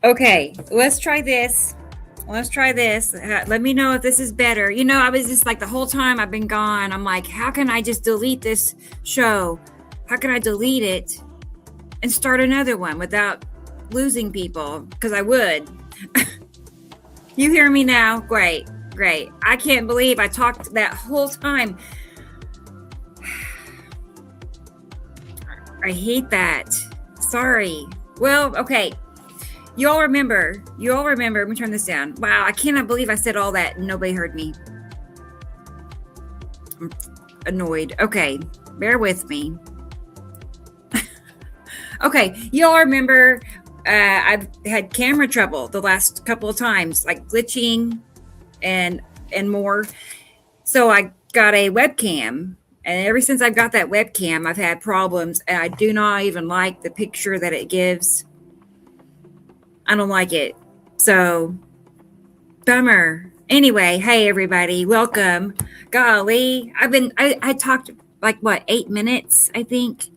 Okay, let's try this. Let's try this. Let me know if this is better. I was just like the whole time I've been gone, I'm like, how can I just delete this show? How can I delete it and start another one without losing people? Because I would. You hear me now? Great, great. I can't believe I talked that whole time. I hate that. Sorry. Well, okay. You all remember. Let me turn this down. Wow, I cannot believe I said all that and nobody heard me. I'm annoyed. Okay, bear with me. Okay, you all remember I've had camera trouble the last couple of times, like glitching and more. So I got a webcam, and ever since I've got that webcam, I've had problems, and I do not even like the picture that it gives. I don't like it. So, bummer. Anyway, hey everybody, welcome. Golly, I talked like what, 8 minutes, I think.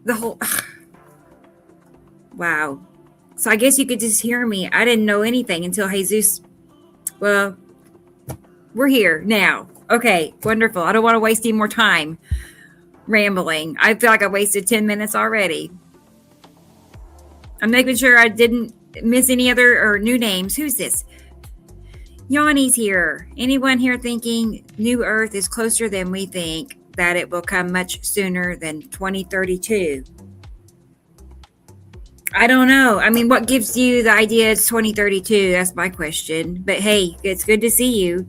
The whole wow. So I guess you could just hear me. I didn't know anything until Jesus. Well, we're here now. Okay, wonderful. I don't want to waste any more time rambling. I feel like I wasted 10 minutes already. I'm making sure I didn't miss any other or new names. Who's this? Yanni's here. Anyone here thinking New Earth is closer than we think, that it will come much sooner than 2032? I don't know. I mean, what gives you the idea it's 2032? That's my question. But hey, it's good to see you.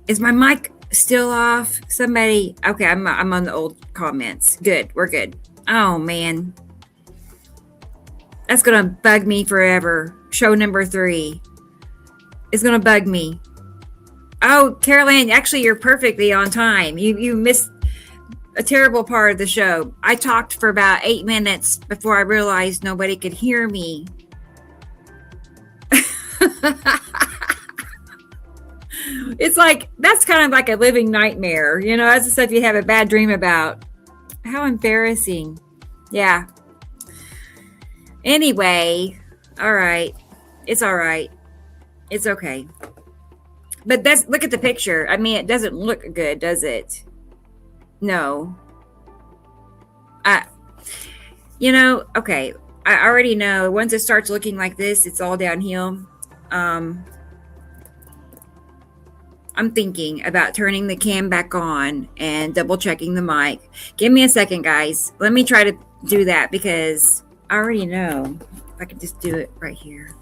Is my mic still off? Somebody. Okay, I'm on the old comments. Good. We're good. Oh, man. That's going to bug me forever. Show number 3. It's going to bug me. Oh, Caroline, actually, you're perfectly on time. You missed a terrible part of the show. I talked for about 8 minutes before I realized nobody could hear me. It's like, that's kind of like a living nightmare. That's the stuff you have a bad dream about. How embarrassing. Yeah. Anyway, all right. It's all right. It's okay. But look at the picture. I mean, it doesn't look good, does it? No. Okay. I already know once it starts looking like this, it's all downhill. I'm thinking about turning the cam back on and double checking the mic. Give me a second, guys. Let me try to do that because I already know. I can just do it right here.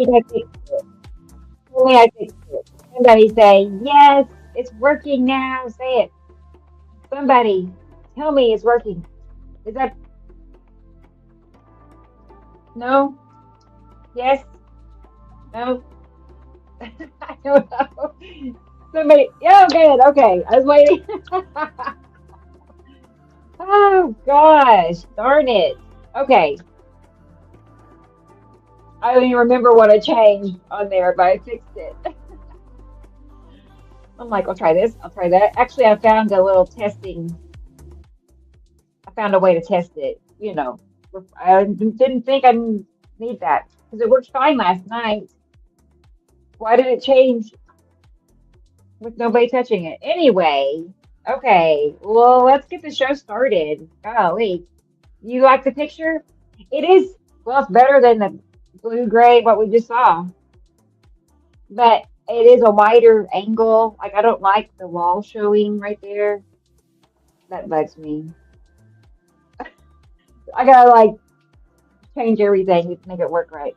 think I fixed it. Tell me I fixed it. Somebody say, yes, it's working now. Say it. Somebody tell me it's working. Is that no? Yes? No? I don't know. Somebody, yeah, good. Okay. I was waiting. Oh, gosh. Darn it. Okay. I don't even remember what I changed on there, but I fixed it. I'm like, I'll try this. I'll try that. Actually, I found a little testing. I found a way to test it. I didn't think I need that because it worked fine last night. Why did it change with nobody touching it? Anyway, okay. Well, let's get the show started. Golly, you like the picture? It is, well, it's better than the blue gray what we just saw, but it is a wider angle. Like I don't like the wall showing right there. That bugs me. I gotta like change everything to make it work right.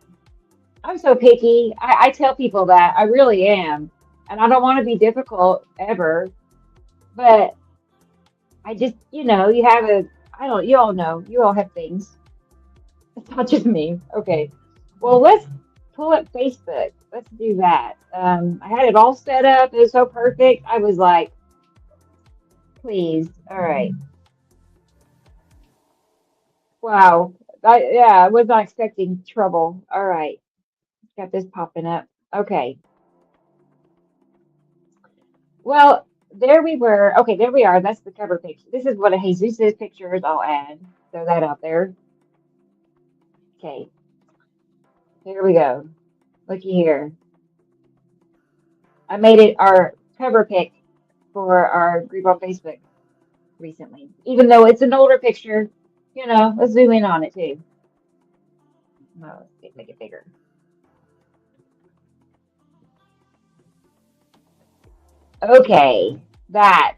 I'm so picky. I tell people that I really am. And I don't want to be difficult ever, but I just, you have you all know, you all have things. It's not just me. Okay. Well, let's pull up Facebook. Let's do that. I had it all set up. It was so perfect. I was like, please. All right. Wow. Yeah, I was not expecting trouble. All right. Got this popping up. Okay. Well, there we were. Okay, there we are. That's the cover picture. This is one of Jesus's pictures. I'll add. Throw that out there. Okay, here we go. Looky here. I made it our cover pic for our group on Facebook recently. Even though it's an older picture, let's zoom in on it too. No, let's make it bigger. Okay, that.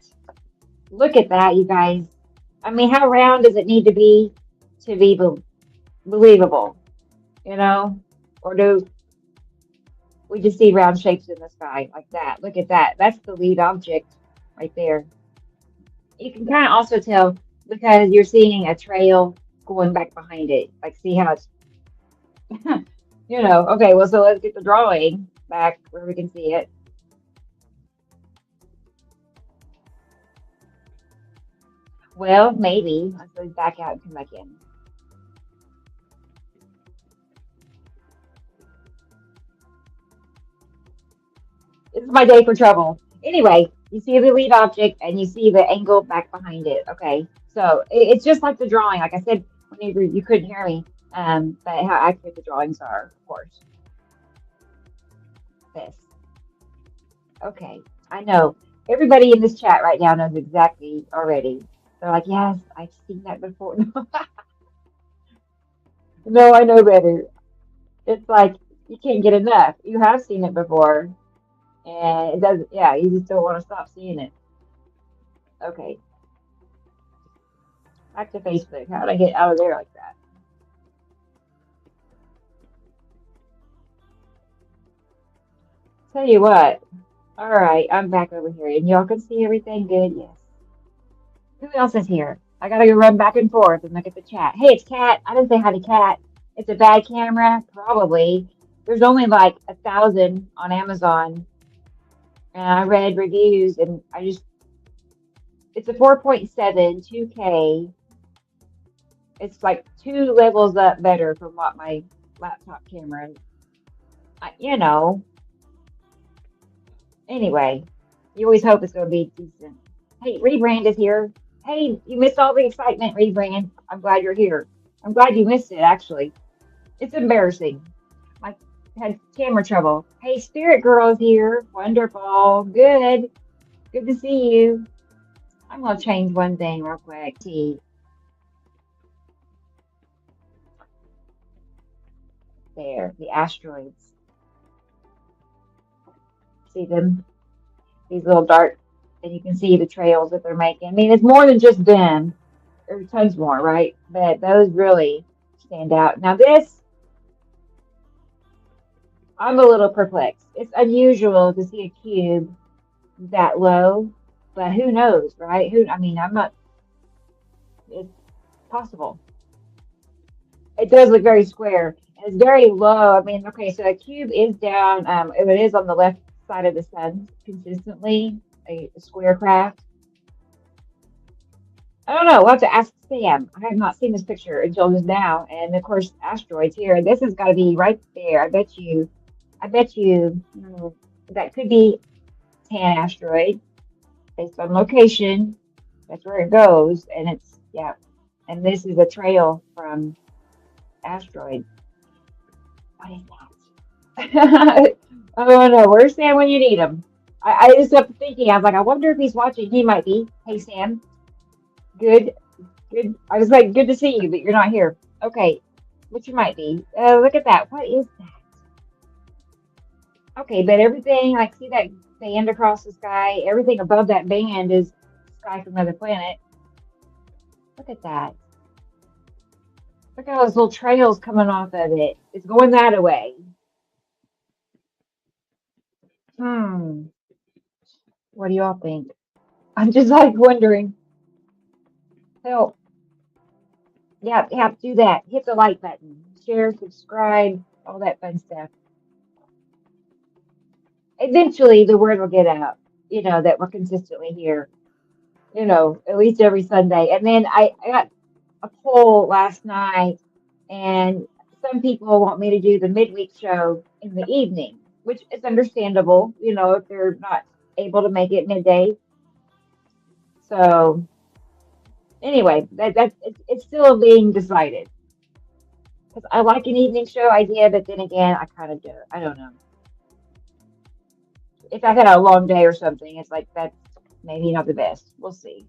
Look at that, you guys. I mean, how round does it need to be believable? You know? Or do we just see round shapes in the sky like that? Look at that. That's the lead object right there. You can kind of also tell because you're seeing a trail going back behind it. Like, see how it's, okay, well, so let's get the drawing back where we can see it. Well, maybe. Let's go back out and come back in. This is my day for trouble. Anyway, you see the lead object and you see the angle back behind it. Okay, so it's just like the drawing. Like I said, when you couldn't hear me, but how accurate the drawings are, of course. This. Okay, I know. Everybody in this chat right now knows exactly already. They're like, yes, I've seen that before. No, I know better. It's like you can't get enough. You have seen it before, and it doesn't. Yeah, you just don't want to stop seeing it. Okay, back to Facebook. How did I get out of there like that? Tell you what. All right, I'm back over here, and y'all can see everything good. Yes. Who else is here? I gotta go run back and forth and look at the chat. Hey, it's Cat. I didn't say hi to Cat. It's a bad camera, probably. There's only like 1,000 on Amazon, and I read reviews, and it's a 4.7 2K. It's like 2 levels up better from what my laptop camera. You know. Anyway, you always hope it's gonna be decent. Hey, Rebrand is here. Hey, you missed all the excitement, Rebrand. I'm glad you're here. I'm glad you missed it, actually. It's embarrassing. I had camera trouble. Hey, Spirit Girl is here. Wonderful. Good. Good to see you. I'm going to change one thing real quick. T. There, the asteroids. See them? These little dark, and you can see the trails that they're making. I mean, it's more than just them. There's tons more, right? But those really stand out. Now this, I'm a little perplexed. It's unusual to see a cube that low, but who knows, right? I mean, I'm not, it's possible. It does look very square. And it's very low. I mean, okay, so a cube is down, it is on the left side of the sun consistently, a square craft. I don't know. We'll have to ask Sam. I have not seen this picture until just now. And of course, asteroids here. This has got to be right there. I bet you, that could be Tan asteroid based on location. That's where it goes. And it's, yeah. And this is a trail from asteroid. What is that? Oh no, where's Sam when you need him? I just kept thinking, I was like, I wonder if he's watching. He might be. Hey, Sam. Good, good. I was like, good to see you, but you're not here. Okay, but you might be. Look at that. What is that? Okay, but everything, like, see that band across the sky? Everything above that band is sky from another planet. Look at that. Look at all those little trails coming off of it. It's going that way. Hmm. What do y'all think? I'm just like wondering. Help. Yeah, yeah, do that. Hit the like button. Share, subscribe, all that fun stuff. Eventually the word will get out, that we're consistently here, at least every Sunday. And then I got a poll last night, and some people want me to do the midweek show in the evening, which is understandable, if they're not able to make it midday. So anyway, it's still being decided because I like an evening show idea, but then again, I kind of do. I don't know. If I've had a long day or something, it's like that's maybe not the best. We'll see.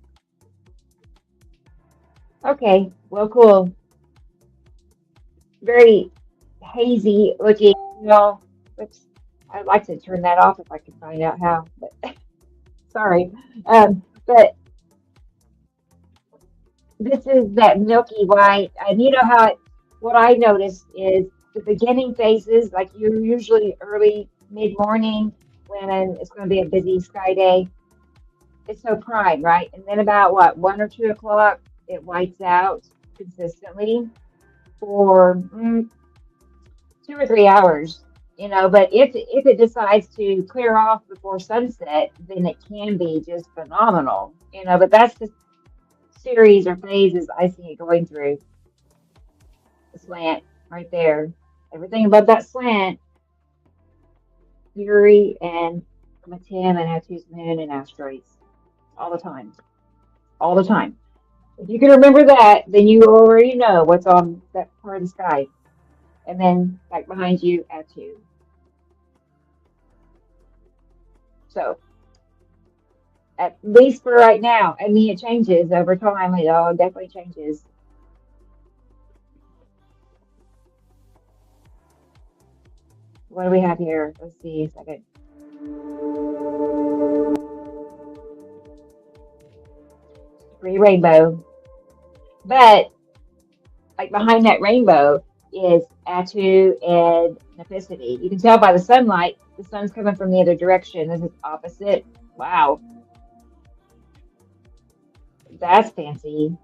Okay, well, cool. Very hazy looking, Oops. I'd like to turn that off if I can find out how, but sorry. But this is that milky white, and you know how what I noticed is the beginning phases, like you're usually early mid morning when it's going to be a busy sky day. It's so prime, right? And then about what 1 or 2 o'clock, it whites out consistently for 2 or 3 hours. But if it decides to clear off before sunset, then it can be just phenomenal. But that's the series or phases I see it going through. The slant right there. Everything above that slant, Fury and Matam and Hatu's moon and asteroids. All the time. All the time. If you can remember that, then you already know what's on that part of the sky. And then back behind you, Hatu. So at least for right now. I mean, it changes over time. It all definitely changes. What do we have here? Let's see a second. Pretty rainbow. But like behind that rainbow is Atu and Nepicity. You can tell by the sunlight, the sun's coming from the other direction. This is opposite. Wow, that's fancy.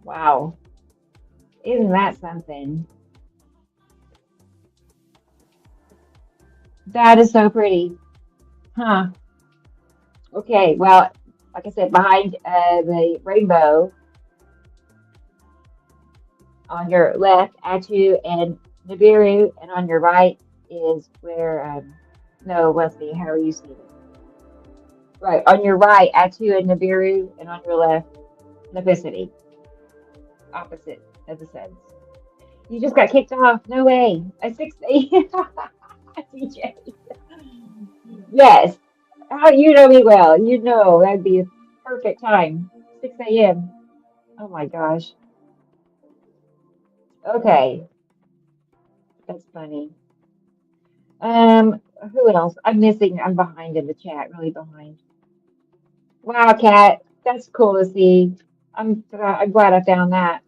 Wow, isn't that something? That is so pretty. Huh. Okay, well, like I said, behind the rainbow on your left, Atu and Nibiru, and on your right is where, no, let's see, how are you seeing it? Right, on your right, Atu and Nibiru, and on your left, Nepicity, opposite of the suns. You just got kicked off. No way. At 6 a.m. DJ. Yes. How you know me well. You know that'd be a perfect time. 6 a.m. Oh my gosh. Okay. That's funny. Who else? I'm behind in the chat, really behind. Wow, Kat. That's cool to see. I'm glad I found that.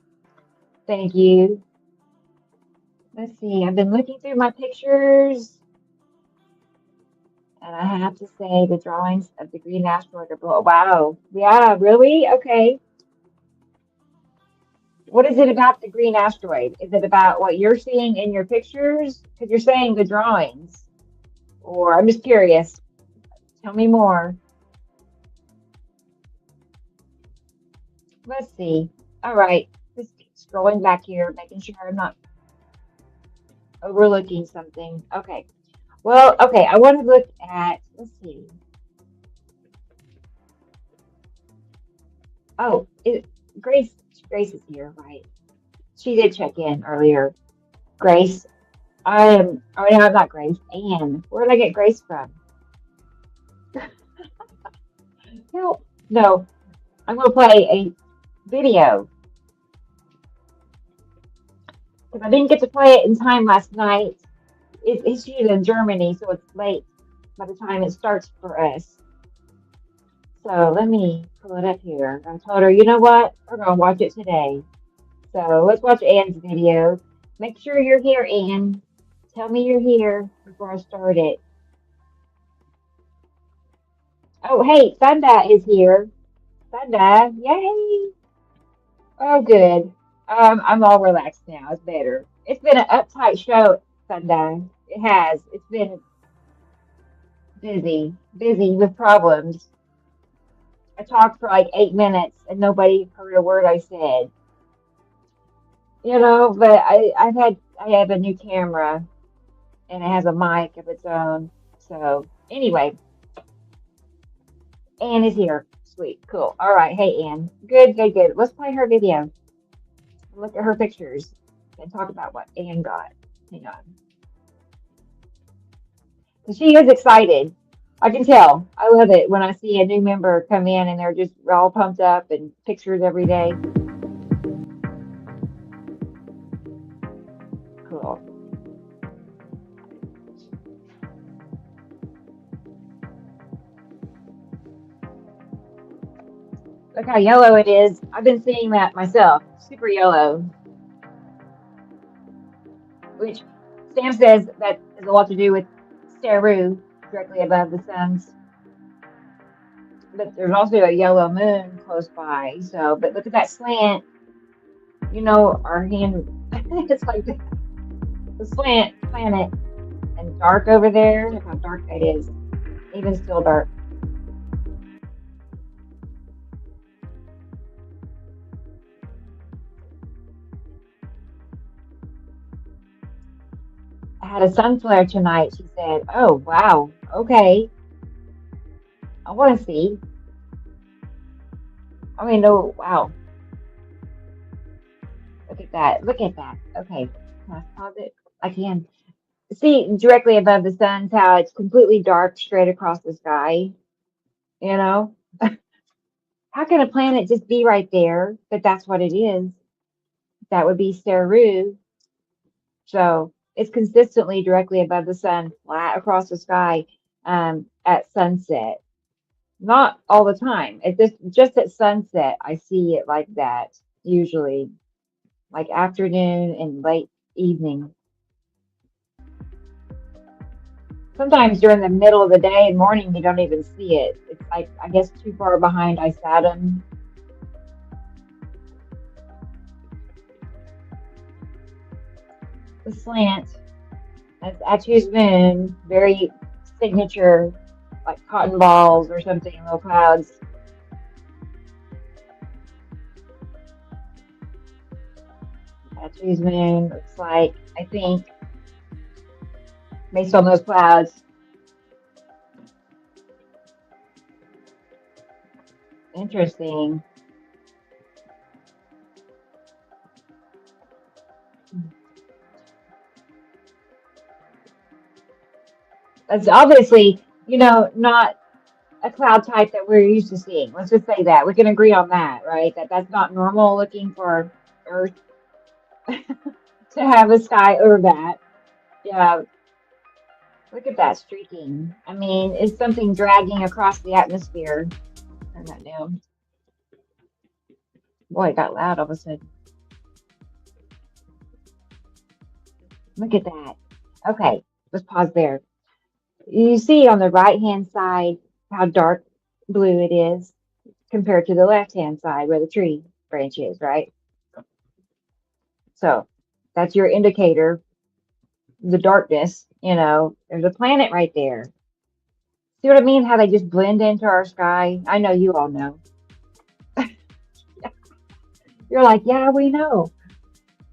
Thank you. Let's see. I've been looking through my pictures, and I have to say the drawings of the green asteroid are wow. Yeah, really? Okay. What is it about the green asteroid? Is it about what you're seeing in your pictures? Because you're saying the drawings. Or I'm just curious. Tell me more. Let's see. All right. Just scrolling back here, making sure I'm not overlooking something. Okay. Well, okay. I want to look at, let's see. Oh, Grace, Grace is here, right? She did check in earlier. Grace, oh no, I'm not Grace. Anne. Where did I get Grace from? No, no. I'm going to play a video because I didn't get to play it in time last night. It's usually in Germany, so it's late by the time it starts for us. So let me pull it up here. I told her, you know what? We're going to watch it today. So let's watch Anne's video. Make sure you're here, Anne. Tell me you're here before I start it. Oh, hey, Thunda is here. Thunda, yay! Oh, good. I'm all relaxed now. It's better. It's been an uptight show, Thunda. It has. It's been busy with problems. I talked for like 8 minutes and nobody heard a word I said. But I have a new camera and it has a mic of its own. So anyway, Anne is here. Sweet, cool. All right, hey Anne. Good. Let's play her video. Look at her pictures and talk about what Anne got. Hang on. She is excited. I can tell. I love it when I see a new member come in and they're just all pumped up and pictures every day. Cool. Look how yellow it is. I've been seeing that myself. Super yellow. Which Sam says that has a lot to do with Saru, directly above the suns. But there's also a yellow moon close by. So, but look at that slant. Our hand, it's like the slant planet and dark over there. Look how dark that is. Even still dark. I had a sun flare tonight. She said, oh, wow. Okay. I want to see. I mean, oh, wow. Look at that. Look at that. Okay. Can I pause it? I can. See directly above the sun's how it's completely dark straight across the sky. You know? How can a planet just be right there? But that's what it is. That would be Saru. So it's consistently directly above the sun, flat across the sky at sunset. Not all the time. Just at sunset, I see it like that, usually, like afternoon and late evening. Sometimes during the middle of the day and morning, you don't even see it. It's like, I guess, too far behind Saturn. The slant, that's Atu's moon, very signature, like cotton balls or something, little clouds. Atu's moon looks like, I think, based on those clouds. Interesting. It's obviously, not a cloud type that we're used to seeing. Let's just say that. We can agree on that, right? That's not normal looking for Earth to have a sky over that. Yeah, look at that streaking. I mean, it's something dragging across the atmosphere. Turn that down. Boy, it got loud all of a sudden. Look at that. Okay, let's pause there. You see on the right hand side how dark blue it is compared to the left hand side where the tree branch is, right? So that's your indicator, the darkness, there's a planet right there. See what I mean? How they just blend into our sky? I know you all know. You're like, yeah, we know.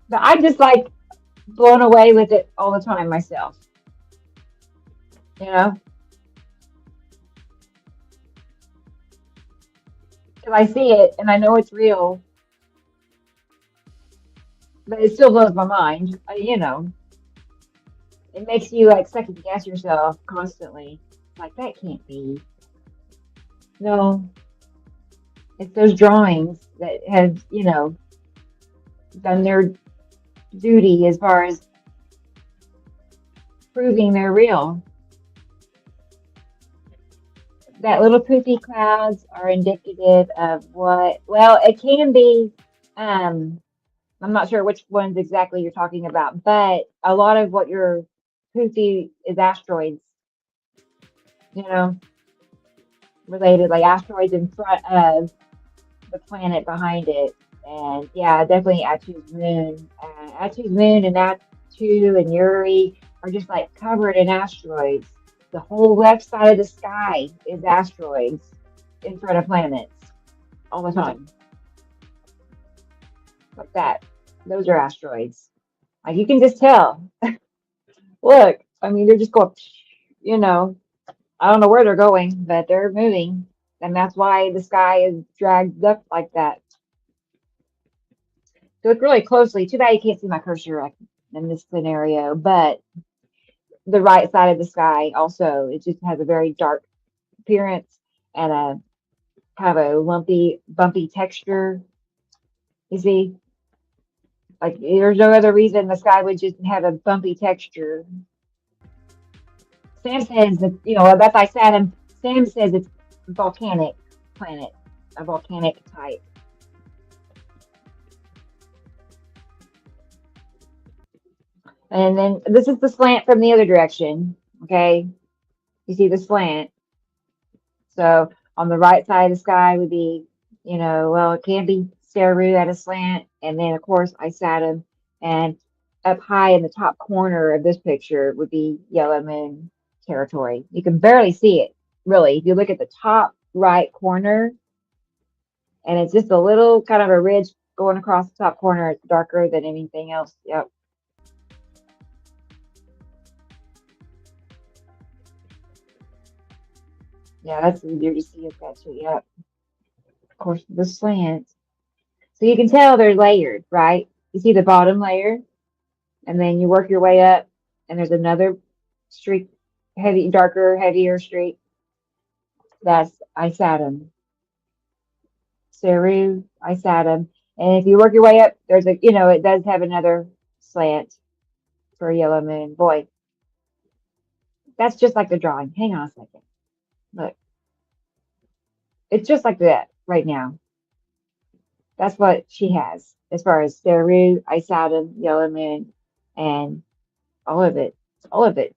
But I'm just like blown away with it all the time myself, you know? Because I see it and I know it's real, but it still blows my mind. It makes you like second guess yourself constantly. Like, that can't be. No, it's those drawings that have, done their duty as far as proving they're real. That little poofy clouds are indicative of what, well, it can be, um, I'm not sure which ones exactly you're talking about, but a lot of what you're poofy is asteroids, you know, related, like asteroids in front of the planet behind it. And yeah, definitely Atu's moon. Atu's moon and Atu and Uri are just like covered in asteroids. The whole left side of the sky is asteroids in front of planets all the time. Like that. Those are asteroids. Like you can just tell. Look, I mean, they're just going, you know, I don't know where they're going, but they're moving. And that's why the sky is dragged up like that. Look really closely. Too bad you can't see my cursor in this scenario, but the right side of the sky also, it just has a very dark appearance and a kind of a lumpy, bumpy texture. You see, like there's no other reason the sky would just have a bumpy texture. Sam says that, that's like Saturn. Sam says it's volcanic planet, a volcanic type. And then this is the slant from the other direction. Okay. You see the slant. So on the right side of the sky would be, well, it can be Saru at a slant. And then, of course, I sat him. And up high in the top corner of this picture would be Yellow Moon territory. You can barely see it, really. If you look at the top right corner, and it's just a little kind of a ridge going across the top corner, it's darker than anything else. Yep. Yeah, that's easier to see if that's it. Yep. Of course, the slant. So you can tell they're layered, right? You see the bottom layer, and then you work your way up, and there's another streak, heavy, darker, heavier streak. That's Isatum. Saru, Isatum. And if you work your way up, there's it does have another slant for a yellow moon. Boy, that's just like the drawing. Hang on a second. Look, it's just like that right now. That's what she has as far as Saru, Isatum, yellow moon, and all of it. All of it.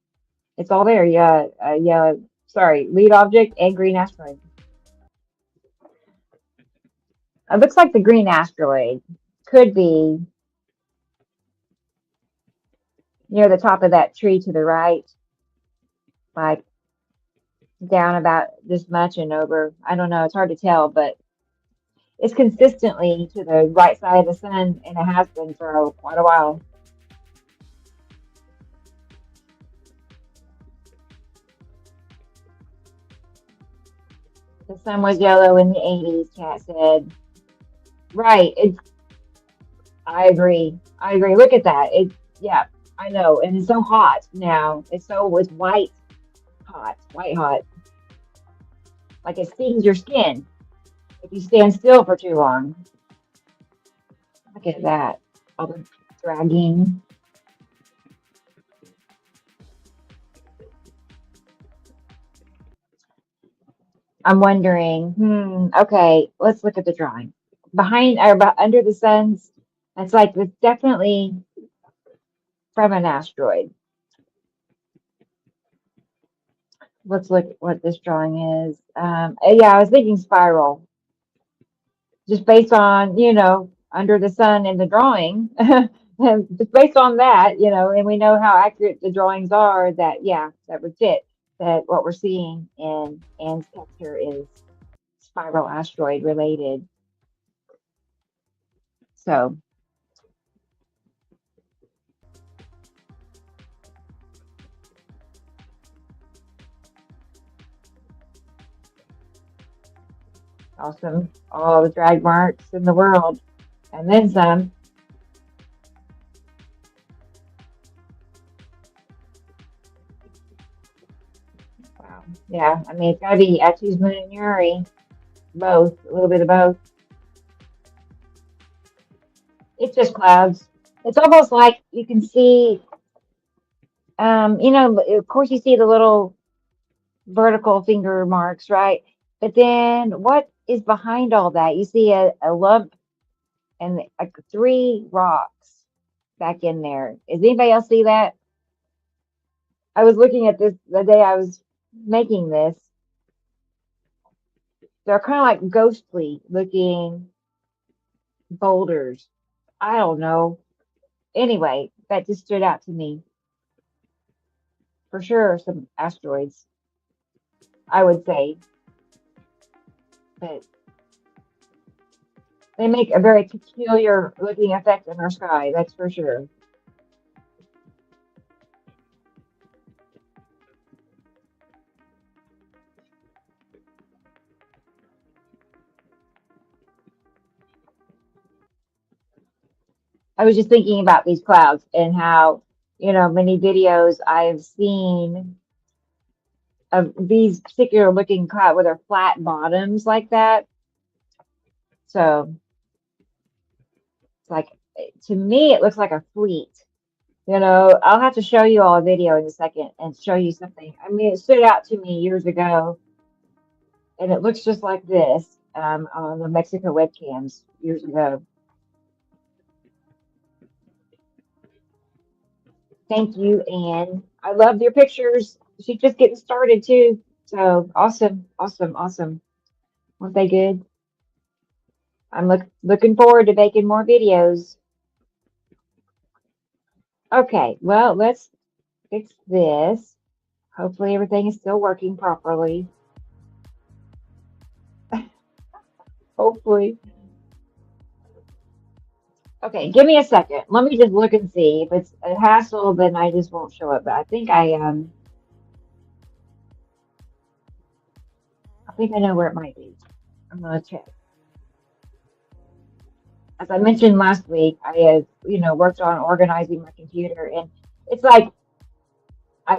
It's all there. Yeah, yeah. Sorry, lead object and green asteroid. It looks like the green asteroid could be near the top of that tree to the right, like down about this much and over. I don't know. It's hard to tell, but it's consistently to the right side of the sun, and it has been for quite a while. The sun was yellow in the 80s, Kat said. Right. I agree. I agree. Look at that. Yeah, I know. And it's so hot now. It's white hot, white hot. Like it stings your skin if you stand still for too long. Look at that. All the dragging. I'm wondering, okay, let's look at the drawing. Behind or under the suns, it's like it's definitely from an asteroid. Let's look at what this drawing is. Yeah, I was thinking spiral, just based on, under the sun in the drawing. And just based on that, and we know how accurate the drawings are, that, yeah, that would fit. That what we're seeing in Anne's picture is spiral asteroid related. So, awesome. All the drag marks in the world, and then some. Wow. Yeah, I mean, it's got to be Atsu's Moon and Yuri, both, a little bit of both. It's just clouds. It's almost like you can see, of course, you see the little vertical finger marks, right? But then what is behind all that? You see a lump and like three rocks back in there. Does anybody else see that? I was looking at this the day I was making this. They're kind of like ghostly looking boulders. I don't know. Anyway, that just stood out to me. For sure, some asteroids, I would say. But they make a very peculiar looking effect in our sky, that's for sure. I was just thinking about these clouds and how, many videos I've seen of these particular looking clouds with their flat bottoms like that. So it's like, to me, it looks like a fleet. I'll have to show you all a video in a second and show you something. I mean, it stood out to me years ago, and it looks just like this on the Mexico webcams years ago. Thank you, Anne. I loved your pictures. She's just getting started too. So awesome, awesome, awesome. Weren't they good? I'm looking forward to making more videos. Okay, well, let's fix this. Hopefully everything is still working properly. Hopefully. Okay, give me a second. Let me just look and see. If it's a hassle, then I just won't show up. But I think I know where it might be. I'm gonna check. As I mentioned last week, I have, worked on organizing my computer, and it's like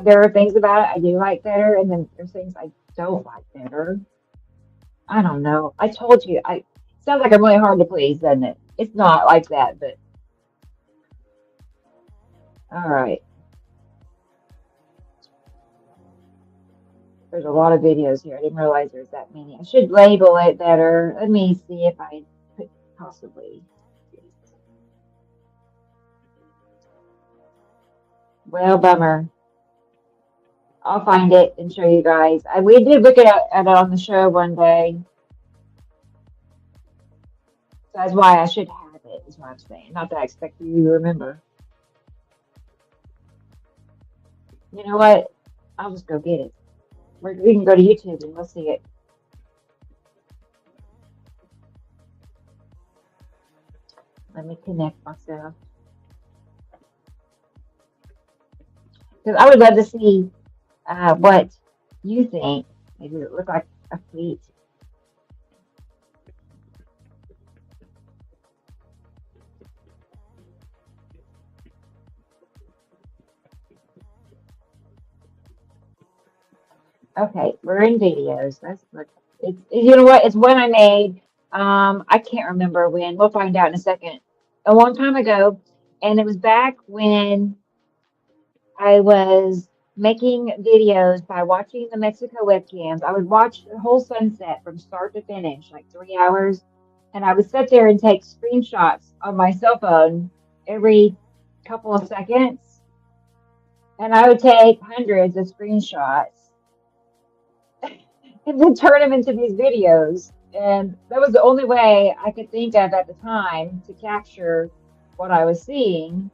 there are things about it I do like better, and then there's things I don't like better. I don't know. I told you, I sounds like I'm really hard to please, doesn't it? It's not like that, but all right. There's a lot of videos here. I didn't realize there's that many. I should label it better. Let me see if I could possibly. Well, bummer. I'll find it and show you guys. We did look at it on the show one day. So that's why I should have it, is what I'm saying. Not that I expect you to remember. You know what? I'll just go get it. We can go to YouTube and we'll see it. Let me connect myself. Because I would love to see what you think. Maybe it look like a fleet. Okay, we're in videos. Let's look. It's, you know what? It's one I made. I can't remember when. We'll find out in a second. A long time ago, and it was back when I was making videos by watching the Mexico webcams. I would watch the whole sunset from start to finish, like 3 hours, and I would sit there and take screenshots on my cell phone every couple of seconds. And I would take hundreds of screenshots and then turn them into these videos. And that was the only way I could think of at the time to capture what I was seeing.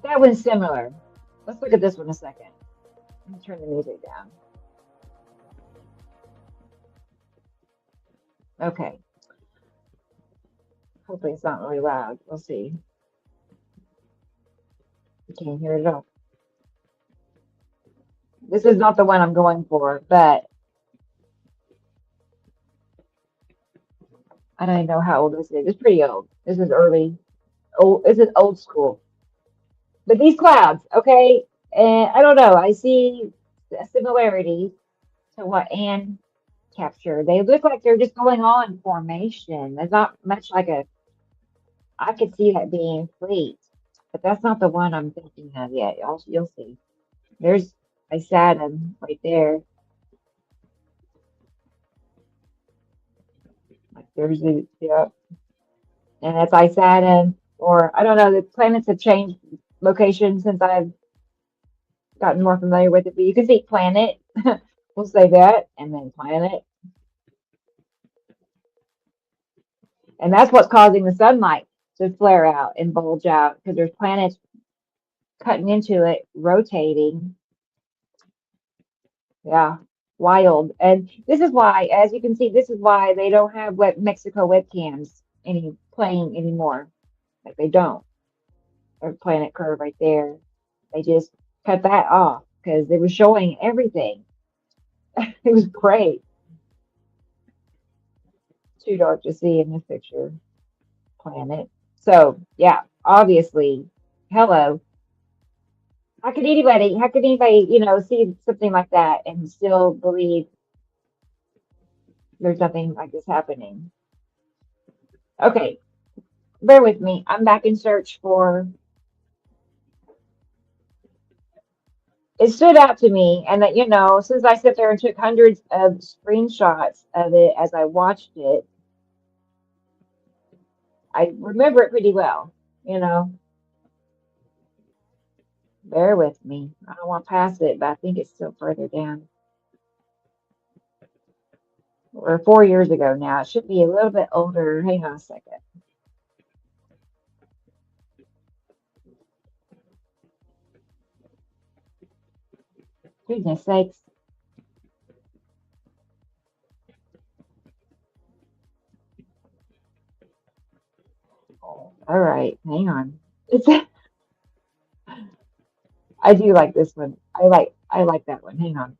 That one's similar. Let's look at this one a second. Let me turn the music down. Okay. Hopefully it's not really loud. We'll see. You can't hear it at all. This is not the one I'm going for, but I don't even know how old this is. It's pretty old. This is early. Oh, this is old school. But these clouds, okay, and I don't know. I see a similarity to what Anne captured. They look like they're just going all in formation. There's not much like a. I could see that being fleet, but that's not the one I'm thinking of yet. You'll see. There's a Saturn right there. Like there's a yeah, and that's I Saturn. Or I don't know. The planets have changed location since I've gotten more familiar with it. But you can see planet. We'll say that, and then planet. And that's what's causing the sunlight to flare out and bulge out because there's planets cutting into it, rotating. Yeah, wild. And this is why, as you can see, this is why they don't have Mexico webcams playing anymore. Like they don't. Or planet curve right there. They just cut that off because they were showing everything. It was great. Too dark to see in this picture. Planet. So yeah, obviously, hello. How could anybody, see something like that and still believe there's nothing like this happening? Okay, bear with me. I'm back in search for. It stood out to me, and that since I sat there and took hundreds of screenshots of it as I watched it, I remember it pretty well. You know, bear with me. I don't want to pass it, but I think it's still further down. Or 4 years ago now. It should be a little bit older. Hang on a second. Goodness sakes. All right, hang on. It's I do like this one. I like that one. Hang on.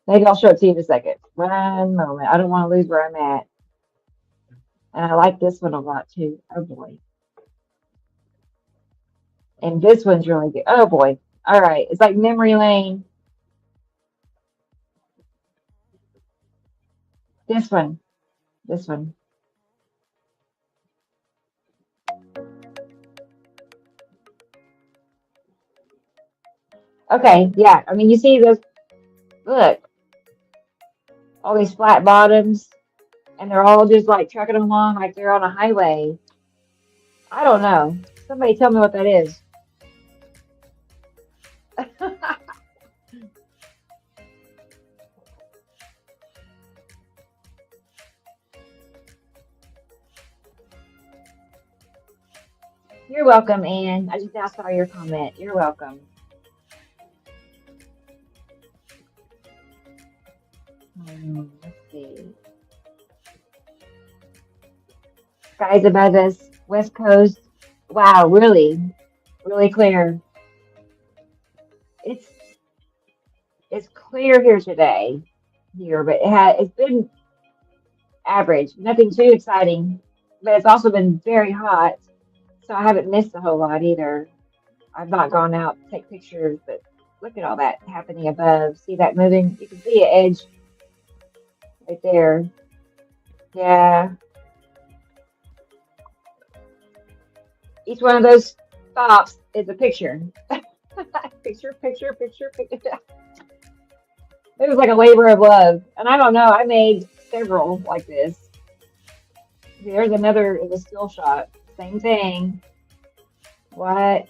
Maybe I'll show it to you in a second. One moment. I don't want to lose where I'm at. And I like this one a lot too. Oh boy. And this one's really good. Oh boy. All right. It's like memory lane. This one. This one. Okay. Yeah. I mean, you see those. Look, all these flat bottoms, and they're all just like trucking along like they're on a highway. I don't know. Somebody tell me what that is. You're welcome, Anne. I just now saw your comment. You're welcome. Let's see. Skies above us, West Coast. Wow, really, really clear. It's it's clear here today, here, but it's been average. Nothing too exciting, but it's also been very hot, so I haven't missed a whole lot either. I've not gone out to take pictures, but look at all that happening above. See that moving? You can see an edge right there. Yeah, each one of those stops is a picture. Picture, picture, picture, picture. It was like a labor of love. And I don't know, I made several like this. There's another, it was still shot. Same thing. What?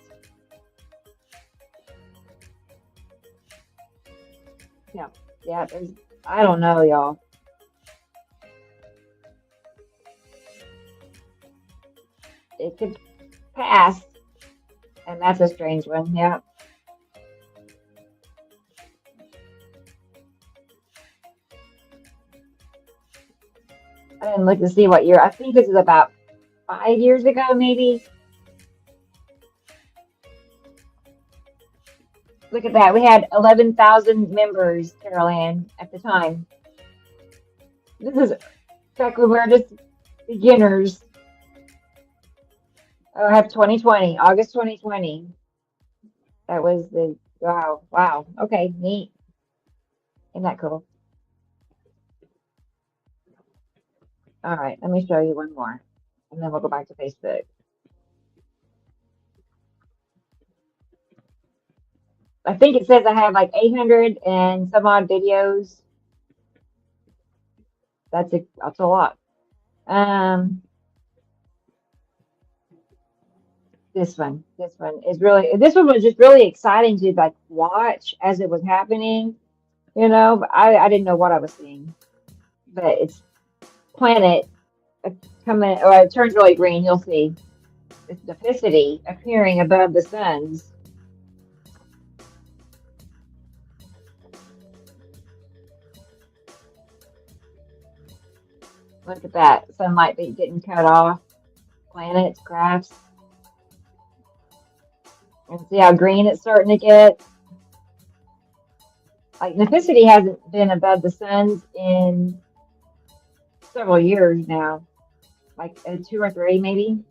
Yeah, yeah. I don't know, y'all. It could pass, and that's a strange one. Yeah, I didn't look to see what year. I think this is about 5 years ago, maybe. Look at that. We had 11,000 members, Carol Ann, at the time. This is back when we were just beginners. Oh, I have 2020, August 2020. That was the, wow, wow. Okay, neat. Isn't that cool? All right, let me show you one more, and then we'll go back to Facebook. I think it says I have like 800 and some odd videos. That's a lot. Um, this one was just really exciting to like watch as it was happening, but I didn't know what I was seeing. But it's planet coming, or it turns really green, you'll see. It's Duplicity appearing above the suns. Look at that. Sunlight getting cut off. Planets, graphs. And see how green it's starting to get. Like Neficity hasn't been above the suns in several years now. Like 2 or 3 maybe.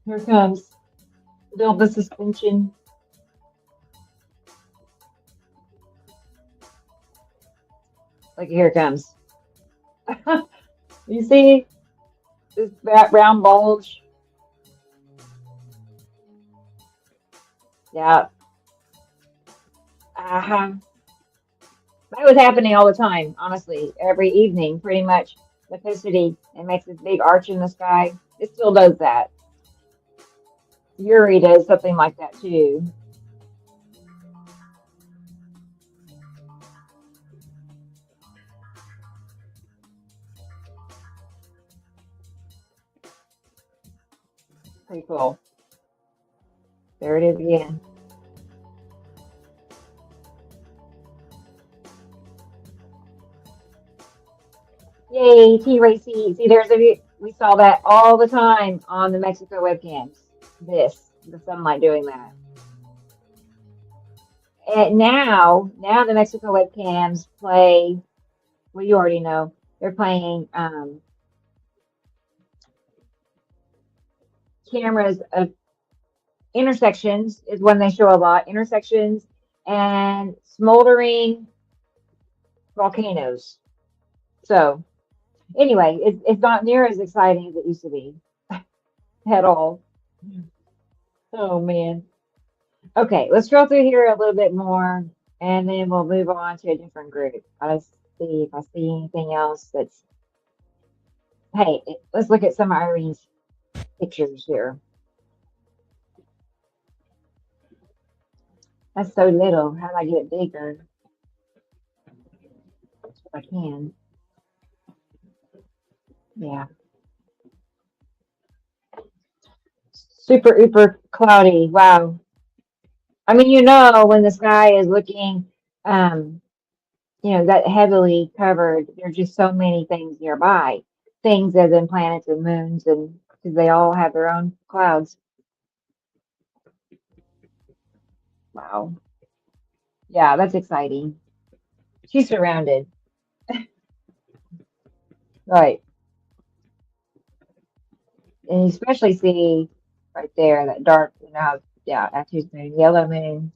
Here comes. Build the suspension. Like here it comes. You see this round bulge? Yeah. Uh-huh. That was happening all the time, honestly. Every evening, pretty much. Electricity, it makes this big arch in the sky. It still does that. Uri does something like that too. Pretty cool. There it is again. Yay, T-Racy. See, we saw that all the time on the Mexico webcams. The sunlight doing that. And now the Mexico webcams play, well, you already know, they're playing cameras of intersections is when they show a lot, intersections and smoldering volcanoes. So anyway, it's not near as exciting as it used to be at all. Oh man. Okay, let's scroll through here a little bit more and then we'll move on to a different group. Let's see if I see anything else that's, hey, let's look at some of Irene's pictures here. That's so little. How do I get it bigger? If I can. Yeah. Super, super cloudy. Wow. I mean, when the sky is looking, um, that heavily covered, there's just so many things nearby. Things as in planets and moons, and because they all have their own clouds. Wow. Yeah, that's exciting. She's surrounded. Right. And you especially see right there that dark, yeah, afternoon moon, yellow moon.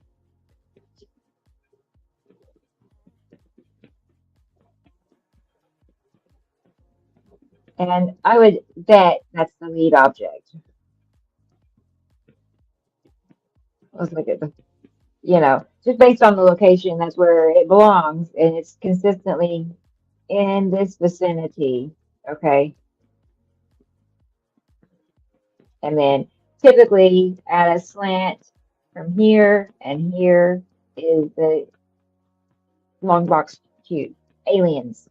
And I would bet that's the lead object. Let's look at just based on the location, that's where it belongs, and it's consistently in this vicinity. Okay. And then typically at a slant from here and here. is the long box cute aliens.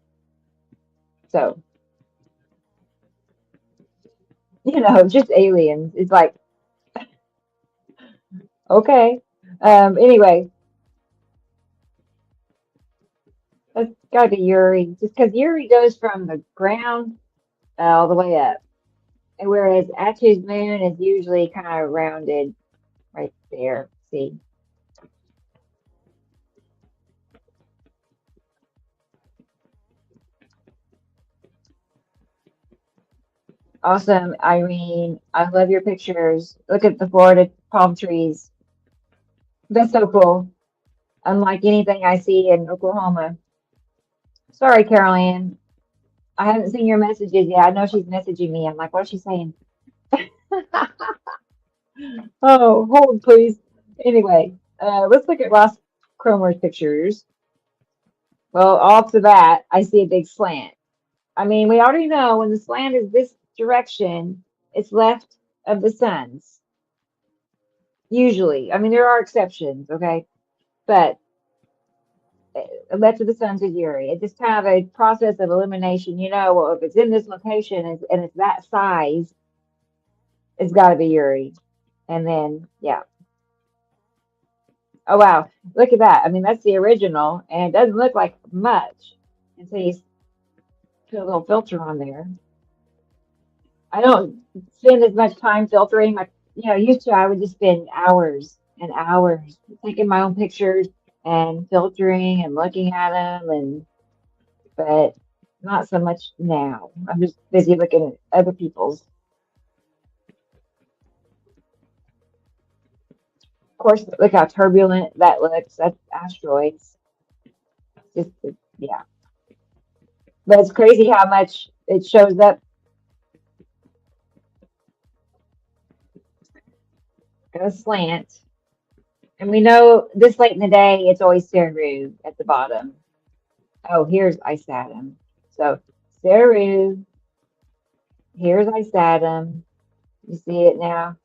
So, just aliens. It's like, okay. Anyway, that's gotta be Yuri. Just because Yuri goes from the ground all the way up. And whereas Atu's moon is usually kind of rounded right there. See? Awesome, Irene. I love your pictures. Look at the Florida palm trees. That's so cool. Unlike anything I see in Oklahoma. Sorry, Carol. I haven't seen your messages yet. I know she's messaging me. I'm like, what is she saying? Oh, hold please. Anyway, let's look at Ross Cromer's pictures. Well, off the bat, I see a big slant. I mean, we already know when the slant is this direction, it's left of the sun's. Usually. I mean, there are exceptions, okay? But left of the sun's is Uri. It's just kind of a process of elimination. Well, if it's in this location and it's that size, it's got to be Uri. And then, yeah. Oh, wow. Look at that. I mean, that's the original, and it doesn't look like much until you put a little filter on there. I don't spend as much time filtering. Used to I would just spend hours and hours taking my own pictures and filtering and looking at them, but not so much now. I'm just busy looking at other people's. Of course, look how turbulent that looks. That's asteroids. Just, yeah. But it's crazy how much it shows up. Got a slant. And we know this late in the day, it's always Saru at the bottom. Oh, here's Isatum. So Saru, here's Isatum. You see it now?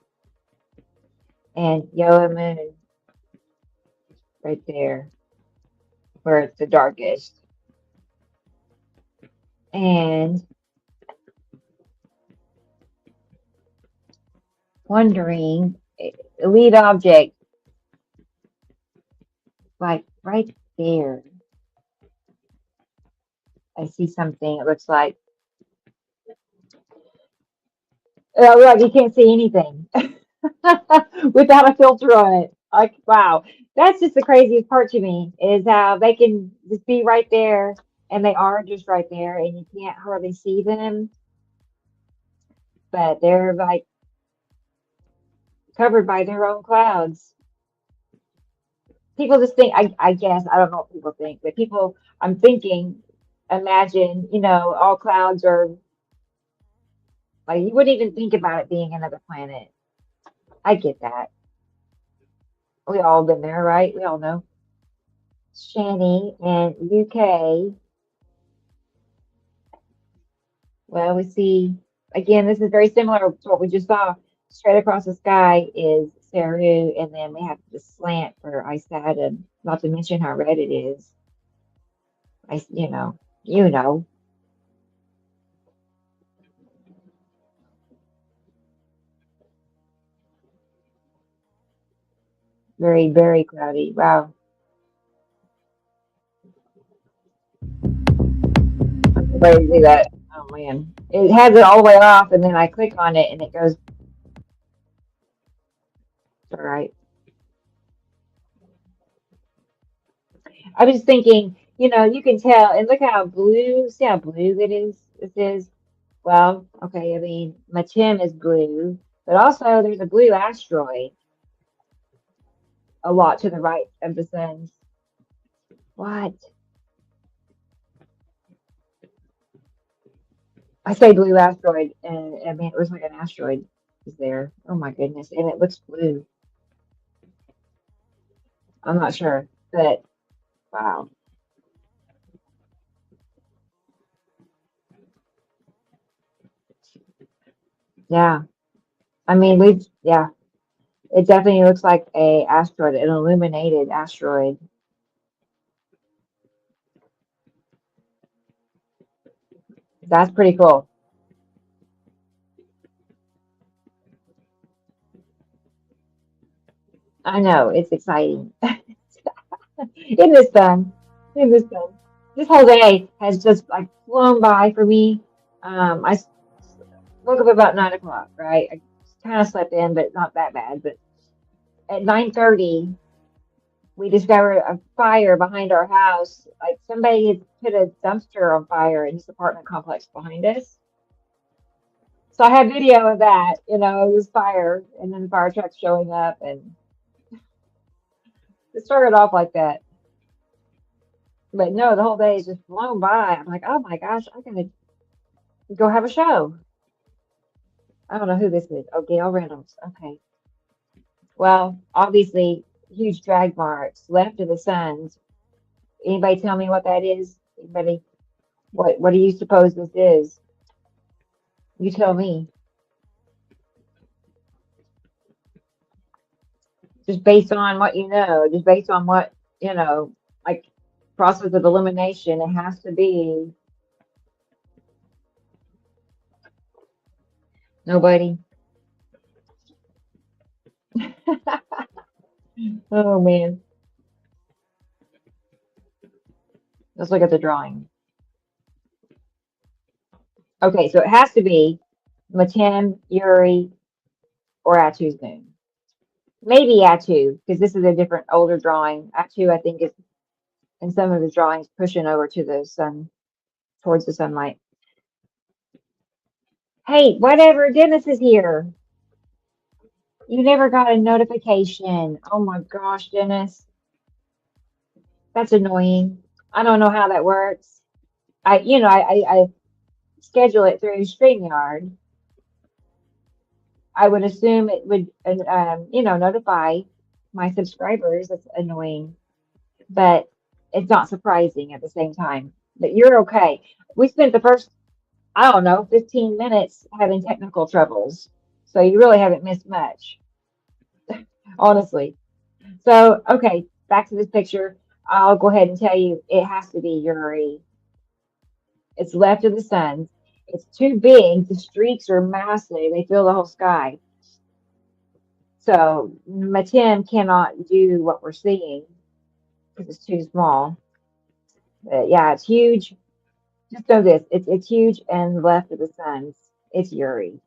And Yoamun right there, where it's the darkest. And wondering, lead object, like right there. I see something. It looks like, like you can't see anything without a filter on it. Like, wow. That's just the craziest part to me is how they can just be right there and they are just right there and you can't hardly see them, but they're like covered by their own clouds. People just think, I guess, I don't know what people think, but people, I'm thinking, imagine, all clouds are like, you wouldn't even think about it being another planet. I get that. We all been there, right? We all know. Shani and UK. Well, we see, again, this is very similar to what we just saw. Straight across the sky is Saru, and then we have the slant for Isatum, not to mention how red it is. You know, you know. Very, very cloudy. Wow. I'm ready to do that. Oh man. It has it all the way off, and then I click on it and it goes, all right. I was thinking, you can tell, and look how blue, see how blue it is? This is. Well, okay, I mean, Matim is blue, but also there's a blue asteroid a lot to the right of the sun's. What? I say blue asteroid, and I mean, it looks like an asteroid is there. Oh my goodness. And it looks blue. I'm not sure, but wow. Yeah. I mean, yeah. It definitely looks like a asteroid, an illuminated asteroid. That's pretty cool. I know, it's exciting. Isn't this fun? Isn't this fun? This whole day has just like flown by for me. Woke up about 9 o'clock, right? I kind of slept in, but not that bad. But at 9:30, we discovered a fire behind our house. Like somebody had put a dumpster on fire in this apartment complex behind us. So I had video of that, this fire and then the fire truck showing up and it started off like that. But no, the whole day is just blown by. I'm like, oh my gosh, I'm gonna go have a show. I don't know who this is. Oh, Gail Reynolds. Okay. Well, obviously, huge drag marks left of the suns. Anybody tell me what that is? Anybody? What do you suppose this is? You tell me. Just based on what you know, just based on what, like process of elimination, it has to be nobody. Oh man. Let's look at the drawing. Okay, so it has to be Matem, Yuri, or Atu's moon. Maybe Atu, because this is a different older drawing. Atu, I think, is in some of his drawings pushing over to the sun, towards the sunlight. Hey, whatever, Dennis is here. You never got a notification. Oh my gosh, Dennis. That's annoying. I don't know how that works. I schedule it through StreamYard. I would assume it would, notify my subscribers. That's annoying, but it's not surprising at the same time. But you're okay. We spent the first, I don't know, 15 minutes having technical troubles. So you really haven't missed much, honestly. So, okay, back to this picture. I'll go ahead and tell you it has to be Uri. It's left of the sun. It's too big. The streaks are massive. They fill the whole sky. So Matim cannot do what we're seeing because it's too small. But yeah, it's huge. Just know this. It's huge and left of the sun. It's Uri.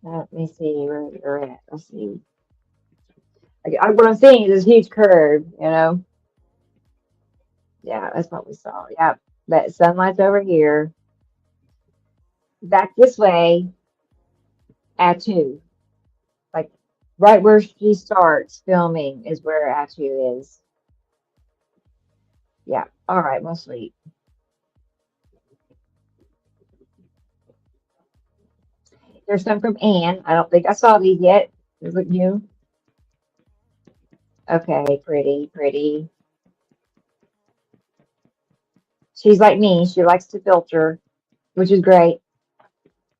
Let me see where you're at. Let's see. What I'm seeing is this huge curve. Yeah, that's what we saw. Yeah, that sunlight's over here. Back this way at two. Like right where she starts filming is where Atu is. Yeah. All right, we'll sleep. There's some from Anne. I don't think I saw these yet. Is it you? Okay, pretty, pretty. She's like me. She likes to filter, which is great,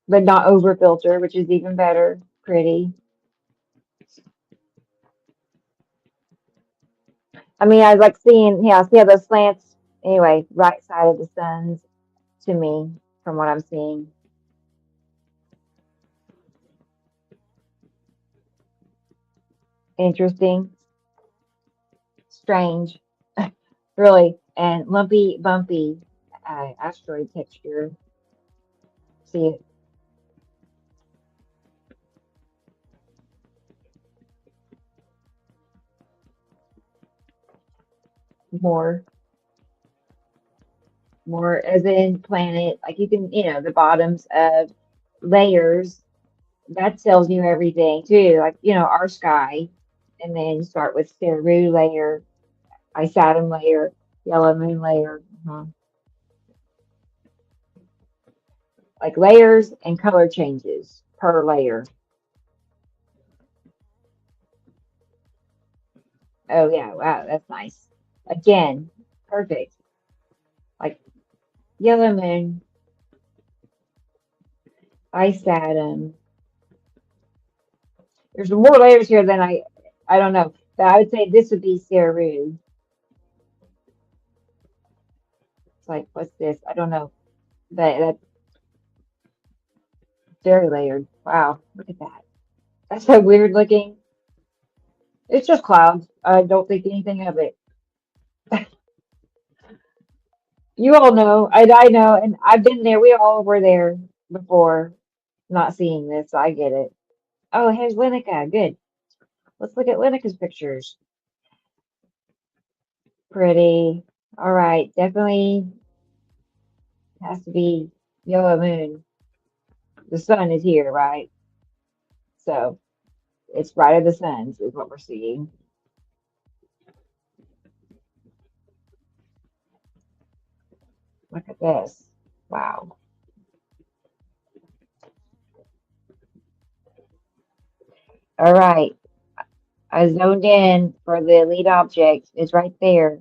but not over filter, which is even better. Pretty. I mean, I like seeing, yeah, see how those slants, anyway, right side of the suns to me from what I'm seeing. Interesting, strange, really, and lumpy, bumpy asteroid texture. See it more, more as in planet, like you can, the bottoms of layers. That tells you everything too, like, our sky. And then you start with Ceru layer, Ice Atom layer, Yellow Moon layer. Like layers and color changes per layer. Oh yeah, wow, that's nice. Again, Perfect. Like yellow moon, ice Saturn. There's more layers here than I don't know. But I would say this would be Ceru. It's like, what's this? I don't know. But that's very layered. Wow, look at that. That's so weird looking. It's just clouds. I don't think anything of it. You all know, I know, and I've been there. We all were there before, not seeing this. So I get it. Oh, here's Lineca. Good. Let's look at Lineca's pictures. Pretty. All right, definitely has to be yellow moon. The sun is here, right? So it's right of the suns is what we're seeing. Look at this. Wow. All right. I zoned in for the lead object. It's right there.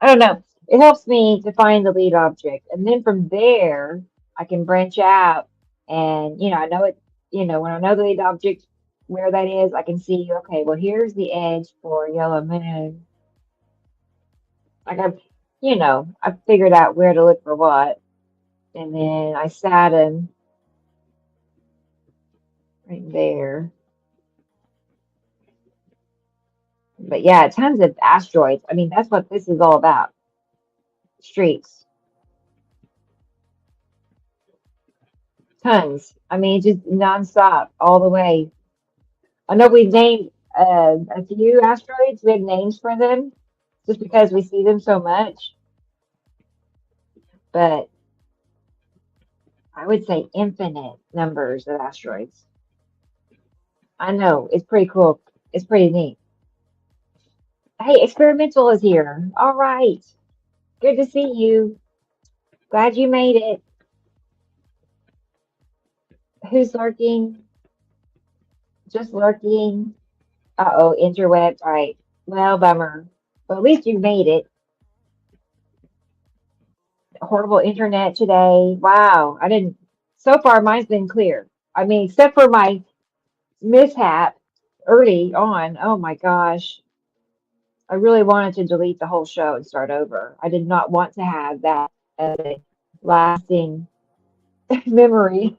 I don't know. It helps me to find the lead object. And then from there, I can branch out and, I know it, when I know the lead object, where that is, I can see, okay, well, here's the edge for yellow moon. Like I figured out where to look for what. And then I sat him right there. But yeah, tons of asteroids. I mean, that's what this is all about. Streaks. Tons. I mean, just nonstop all the way. I know we've named a few asteroids. We have names for them just because we see them so much. But I would say infinite numbers of asteroids. I know. It's pretty cool. It's pretty neat. Hey, experimental is here. All right. Good to see you. Glad you made it. Who's lurking? Just lurking. Uh-oh, interwebs. All right. Well, bummer. But at least you made it. Horrible internet today. Wow. I didn't. So far, mine's been clear. I mean, except for my mishap early on. Oh my gosh. I really wanted to delete the whole show and start over. I did not want to have that as a lasting memory.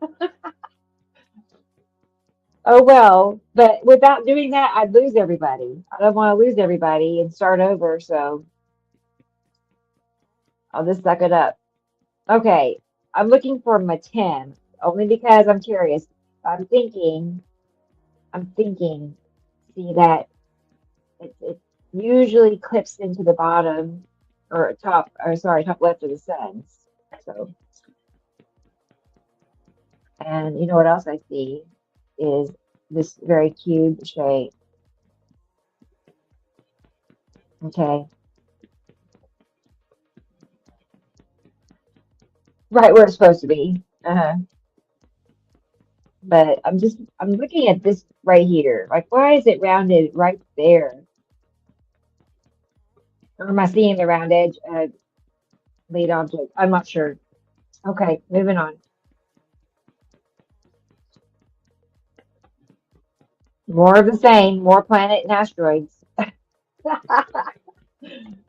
Oh well, but without doing that, I'd lose everybody. I don't want to lose everybody and start over, so I'll just suck it up. Okay, I'm looking for Matin only because I'm curious. I'm thinking, see that it usually clips into the bottom or top, or sorry, top left of the suns. So, and you know what else I see is this very cube shape. Okay, right where it's supposed to be. But I'm looking at this right here. Like, why is it rounded right there? Or am I seeing the round edge lead object? I'm not sure. Okay, moving on. More of the same, more planet and asteroids.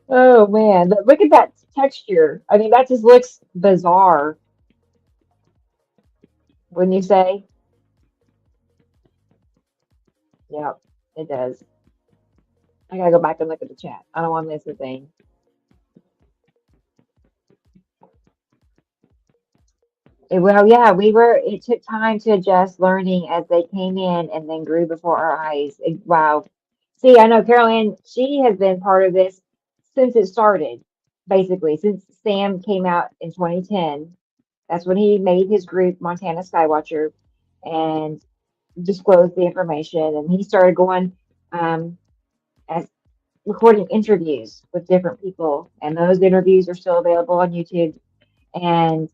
Oh man, look at that texture. I mean, that just looks bizarre, wouldn't you say? Yeah, it does. I gotta go back and look at the chat. I don't want to miss a thing. Well, yeah, it took time to adjust learning as they came in and then grew before our eyes. Wow. See, I know Carolyn, she has been part of this since it started, basically, since Sam came out in 2010. That's when he made his group, Montana Skywatcher, and disclosed the information. And he started going um, as recording interviews with different people. And those interviews are still available on YouTube. And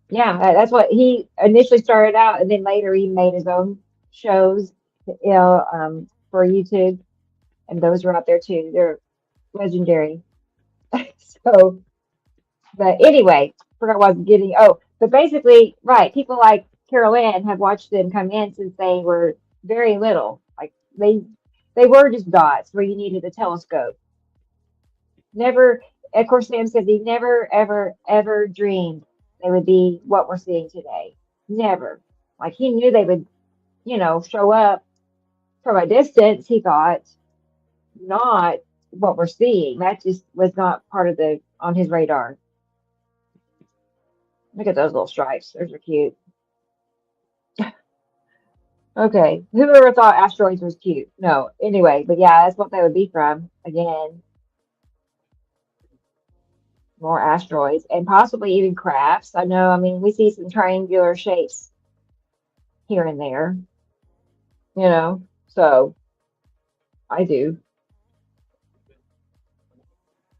yeah, that's what he initially started out, and then later he made his own shows, for YouTube, and those are out there too. They're legendary. So, but anyway, forgot what I was getting. Oh, but basically, right, people like Carol Ann have watched them come in since they were very little. Like they were just dots where you needed a telescope. Never, of course, Sam says he never, ever, ever dreamed they would be what we're seeing today. Never. Like he knew they would, show up from a distance, he thought, not what we're seeing. That just was not part of the on his radar. Look at those little stripes. Those are cute. Okay. Whoever thought asteroids was cute? No. Anyway, but yeah, that's what they would be from. Again, more asteroids and possibly even crafts. I know, I mean, we see some triangular shapes here and there, you know. So I do.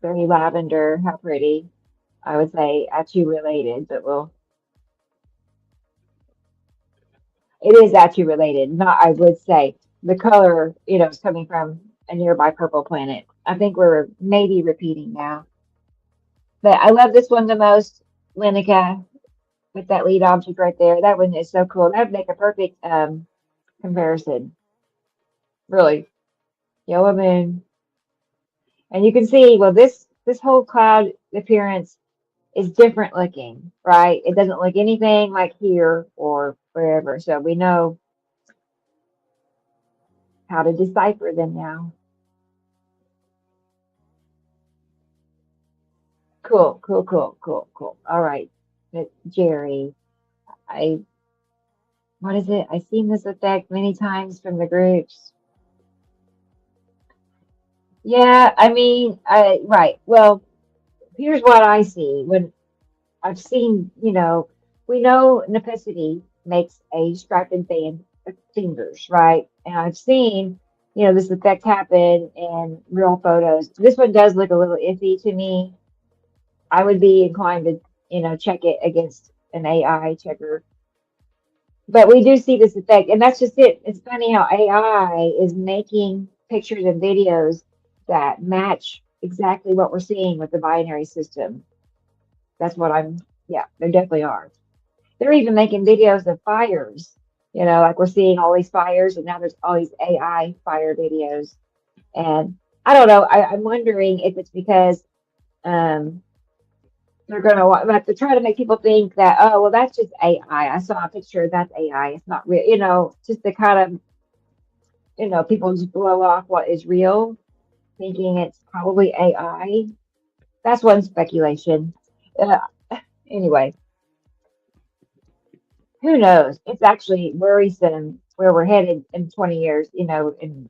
Very lavender. How pretty. I would say actually related, but well, it is actually related. Not, I would say the color, is coming from a nearby purple planet. I think we're maybe repeating now. But I love this one the most, Linica, with that lead object right there. That one is so cool. That would make a perfect comparison. Really. Yellow moon. And you can see, well, this whole cloud appearance is different looking, right? It doesn't look anything like here or wherever. So we know how to decipher them now. Cool, cool, cool, cool, cool. All right. But Jerry, I what is it? I've seen this effect many times from the groups. Yeah, I mean, right. Well, here's what I see when I've seen, we know Nepicity makes a striped band of fingers, right? And I've seen, this effect happen in real photos. This one does look a little iffy to me. I would be inclined to, check it against an AI checker. But we do see this effect, and that's just it. It's funny how AI is making pictures and videos that match exactly what we're seeing with the binary system. That's what yeah, there definitely are. They're even making videos of fires, like we're seeing all these fires, and now there's all these AI fire videos. And I don't know, I'm wondering if it's because um, they're going to have to try to make people think that, oh, well, that's just AI. I saw a picture, that's AI. It's not real, just to kind of, people just blow off what is real, thinking it's probably AI. That's one speculation. Uh, anyway, who knows? It's actually worrisome where we're headed in 20 years, and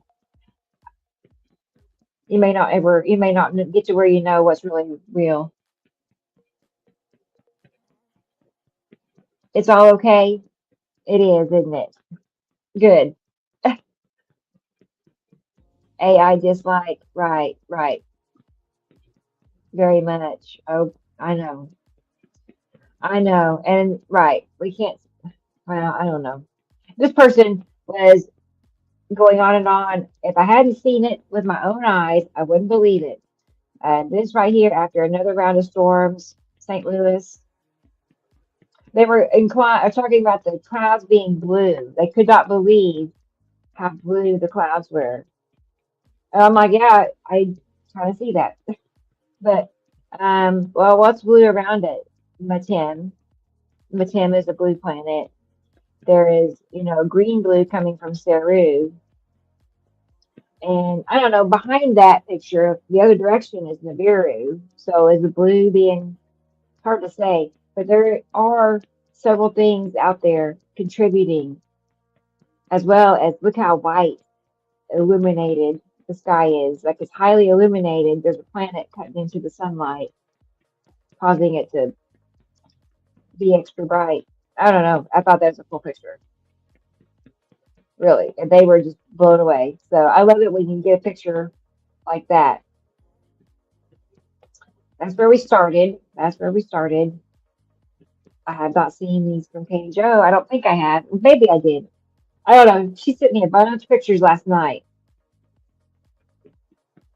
you may not get to where you know what's really real. It's all okay. It is, isn't it? Good. AI dislike. Right, right. Very much. Oh, I know. I know. And right, we can't, well, I don't know. This person was going on and on. If I hadn't seen it with my own eyes, I wouldn't believe it. This right here, after another round of storms, St. Louis, they were talking about the clouds being blue. They could not believe how blue the clouds were. And I'm like, yeah, I kind of see that. But, well, what's blue around it? Matim. Matim is a blue planet. There is, green blue coming from Ceru. And I don't know, behind that picture, the other direction is Nibiru. So is the blue being hard to say, but there are several things out there contributing, as well as look how white illuminated the sky is. Like it's highly illuminated. There's a planet cutting into the sunlight, causing it to be extra bright. I don't know. I thought that was a cool picture, really. And they were just blown away. So I love it when you get a picture like that. That's where we started. That's where we started. I have not seen these from Katie Joe. I don't think I have. Maybe I did. I don't know. She sent me a bunch of pictures last night.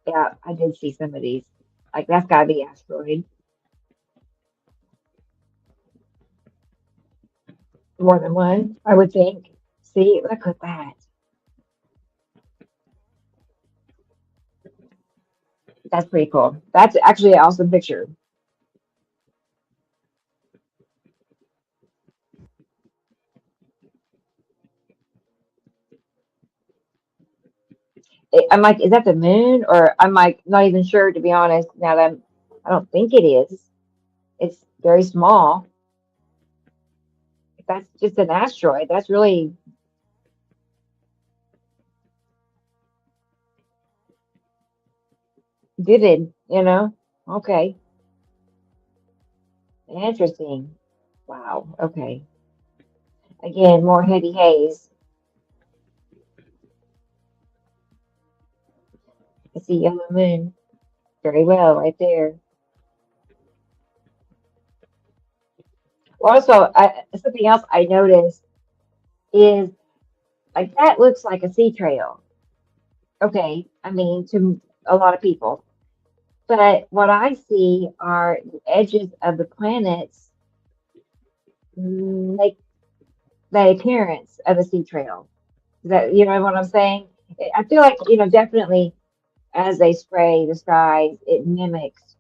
Yeah, I did see some of these. Like that's gotta be asteroid. More than one, I would think. See, look at that. That's pretty cool. That's actually an awesome picture. I'm like, is that the moon? Or I'm like, not even sure to be honest. Now that I don't think it is. It's very small. If that's just an asteroid, that's really vivid, you know? Okay. Interesting. Wow. Okay. Again, more heavy haze. I see yellow moon very well right there. Well, also, something else I noticed is like that looks like a sea trail. Okay. I mean, to a lot of people. But what I see are the edges of the planets make that appearance of a sea trail. Is that, you know what I'm saying? I feel like, definitely as they spray the skies, it mimics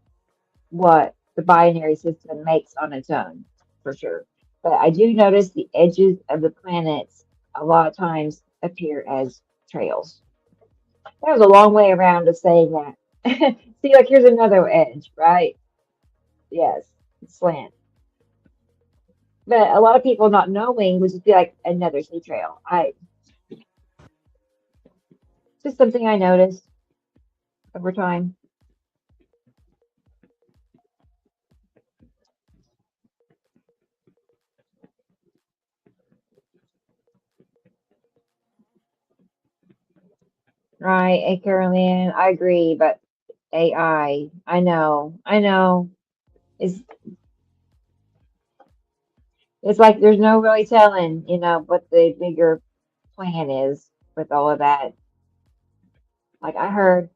what the binary system makes on its own, for sure. But I do notice the edges of the planets a lot of times appear as trails. That was a long way around of saying that. See, like here's another edge, right? Yes, slant. But a lot of people not knowing would just be like another sea trail. Just something I noticed over time. Right, hey Carolyn, I agree, but I know. It's it's like there's no really telling, what the bigger plan is with all of that. Like I heard,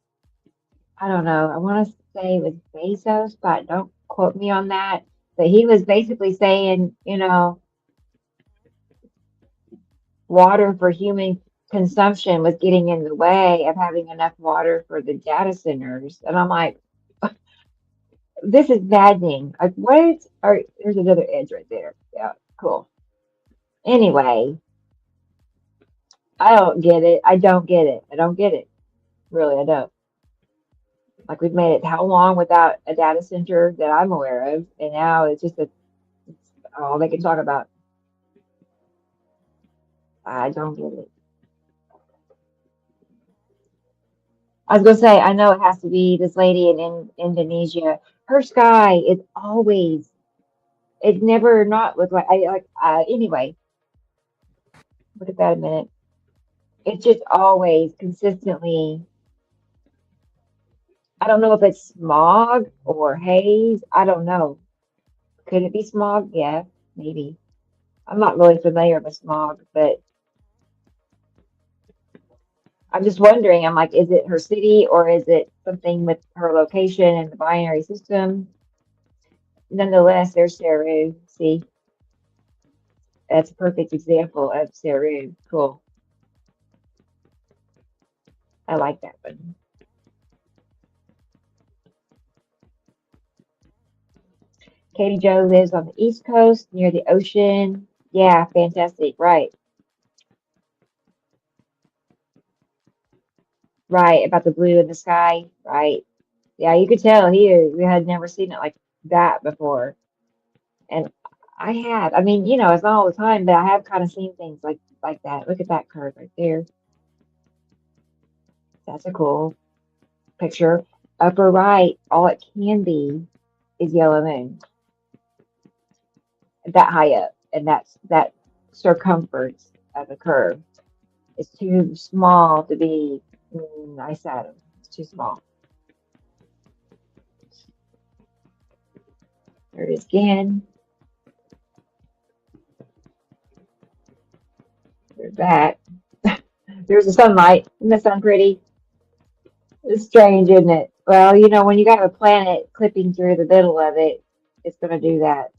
I don't know, I want to say it was Bezos, but don't quote me on that. But he was basically saying, water for human consumption was getting in the way of having enough water for the data centers. And I'm like, this is maddening. Like, what? Or there's another edge right there. Yeah, cool. Anyway, I don't get it. I don't get it. I don't get it. Really, I don't. Like, we've made it how long without a data center that I'm aware of, and now it's all they can talk about. I don't get it. I was gonna say, I know it has to be this lady in Indonesia. Her sky is always, it never not look like, anyway, look at that a minute. It's just always consistently, I don't know if it's smog or haze. I don't know. Could it be smog? Yeah, maybe. I'm not really familiar with smog, but I'm just wondering, I'm like, is it her city or is it something with her location and the binary system? Nonetheless, there's Saru. See, that's a perfect example of Saru. Cool. I like that one. Katie Joe lives on the East Coast near the ocean. Yeah, fantastic. Right. Right. About the blue in the sky. Right. Yeah, you could tell we had never seen it like that before. And I have. I mean, it's not all the time, but I have kind of seen things like that. Look at that curve right there. That's a cool picture. Upper right, all it can be is yellow moon. That high up, and that circumference of the curve is too small to be nice Saturn. It's too small. There it is again. There's that. There's the sunlight. Isn't the sun pretty? It's strange, isn't it? Well, when you got a planet clipping through the middle of it, it's going to do that.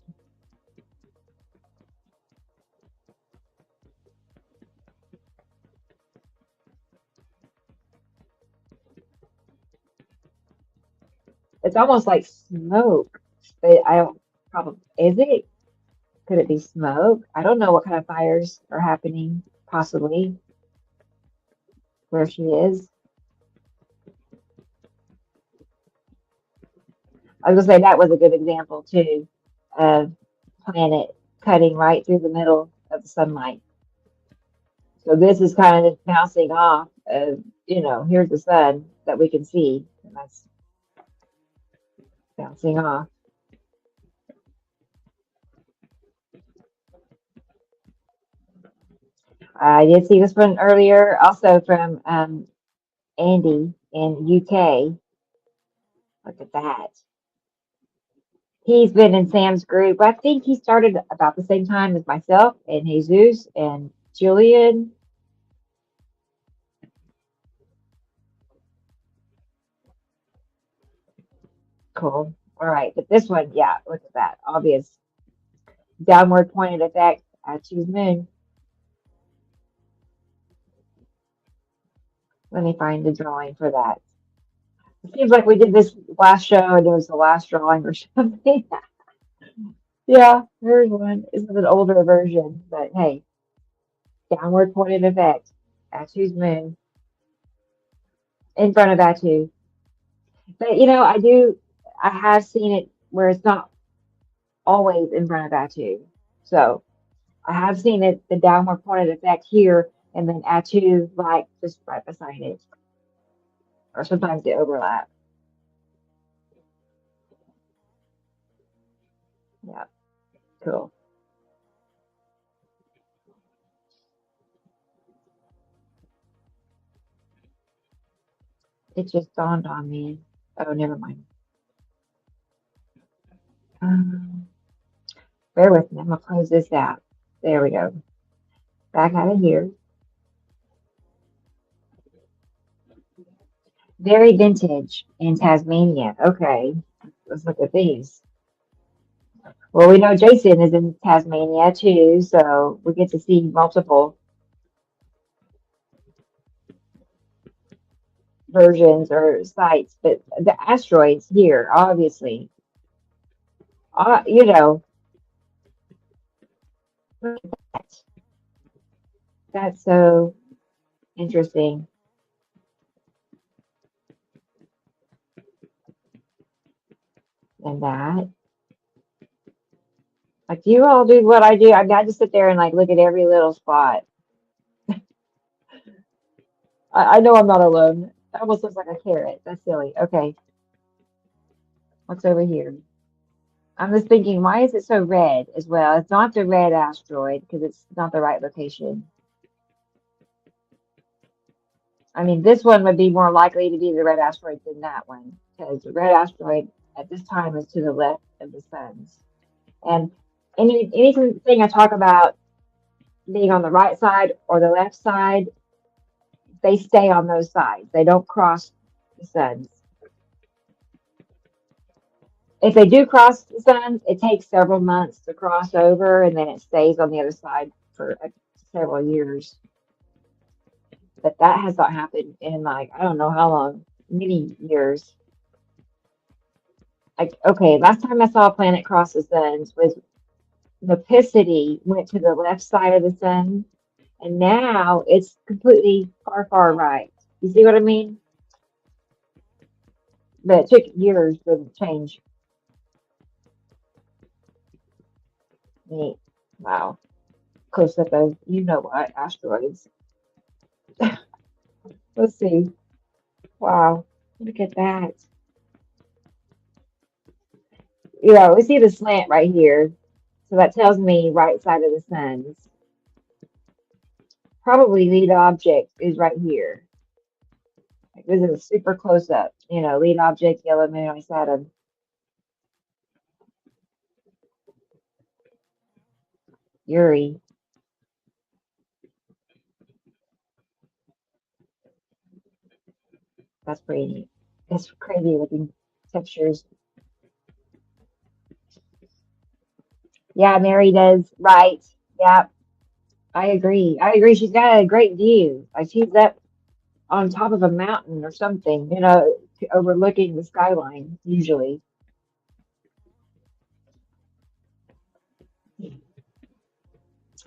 It's almost like smoke, but I don't probably, is it? Could it be smoke? I don't know what kind of fires are happening, possibly, where she is. I was gonna say that was a good example too of planet cutting right through the middle of the sunlight. So this is kind of bouncing off of, here's the sun that we can see, and that's bouncing off. I did see this one earlier, also from Andy in UK. Look at that. He's been in Sam's group. I think he started about the same time as myself and Jesus and Julian. Cool. All right. But this one, yeah, look at that. Obvious downward pointed effect at choose moon. Let me find the drawing for that. It seems like we did this last show and it was the last drawing or something. Yeah, there's one. This is an older version, but hey, downward pointed effect. Atu's moon in front of Atu. But I have seen it where it's not always in front of Atu. So I have seen it, the downward pointed effect here, and then Atu like just right beside it. Or sometimes they overlap. Yeah, cool. It just dawned on me. Oh, never mind. Um, Bear with me. I'm gonna close this out. There we go. Back out of here. Very vintage in Tasmania. Okay, let's look at these. Well, we know Jason is in Tasmania too, so we get to see multiple versions or sites. But the asteroids here, obviously, uh, you know, that's, that's so interesting. And that, like, do you all do what I do? I mean, I just sit there and like look at every little spot. I know I'm not alone. That almost looks like a carrot. That's silly. Okay, what's over here? I'm just thinking, why is it so red as well? It's not the red asteroid because it's not the right location. I mean, this one would be more likely to be the red asteroid than that one because the red asteroid at this time is to the left of the sun's. And anything I talk about being on the right side or the left side, they stay on those sides. They don't cross the sun's. If they do cross the sun's, it takes several months to cross over and then it stays on the other side for several years. But that has not happened in like, I don't know how long, many years. Like, okay, last time I saw a planet cross the suns was the Picity went to the left side of the sun, and now it's completely far, far right. You see what I mean? But it took years to change. Neat. Wow. Close up of, you know what, asteroids. Let's see. Wow. Look at that. We see the slant right here. So that tells me right side of the sun. Probably lead object is right here. Like this is a super close up. Lead object, yellow moon on Saturn. Yuri. That's pretty neat. It's crazy looking textures. Yeah, Mary does. Right. Yeah, I agree. I agree. She's got a great view. Like she's up on top of a mountain or something, overlooking the skyline, usually.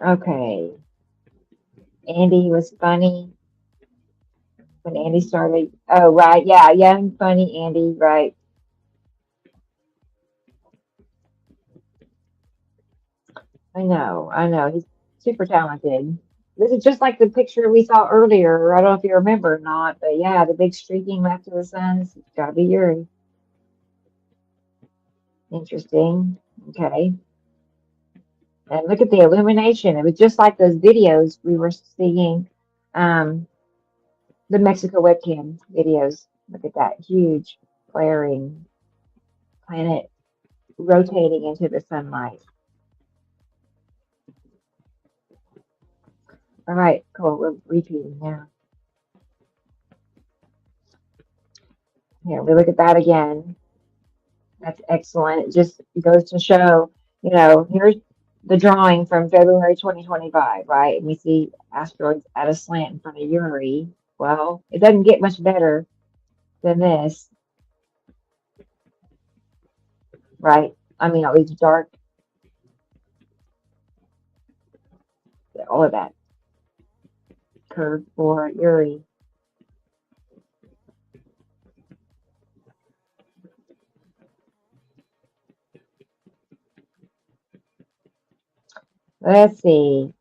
Okay. Andy was funny when Andy started. Oh, right. Yeah, young, funny Andy. Right. I know. I know. He's super talented. This is just like the picture we saw earlier. I don't know if you remember or not, but yeah, the big streaking left of the sun. It's gotta be Yuri. Interesting. Okay. And look at the illumination. It was just like those videos we were seeing, um, the Mexico webcam videos. Look at that huge flaring planet rotating into the sunlight. All right, cool. We're repeating now. Here, we look at that again. That's excellent. It just goes to show, here's the drawing from February 2025, right? And we see asteroids at a slant in front of Uri. Well, it doesn't get much better than this, right? I mean, all these dark, all of that curve for Uri. Let's see.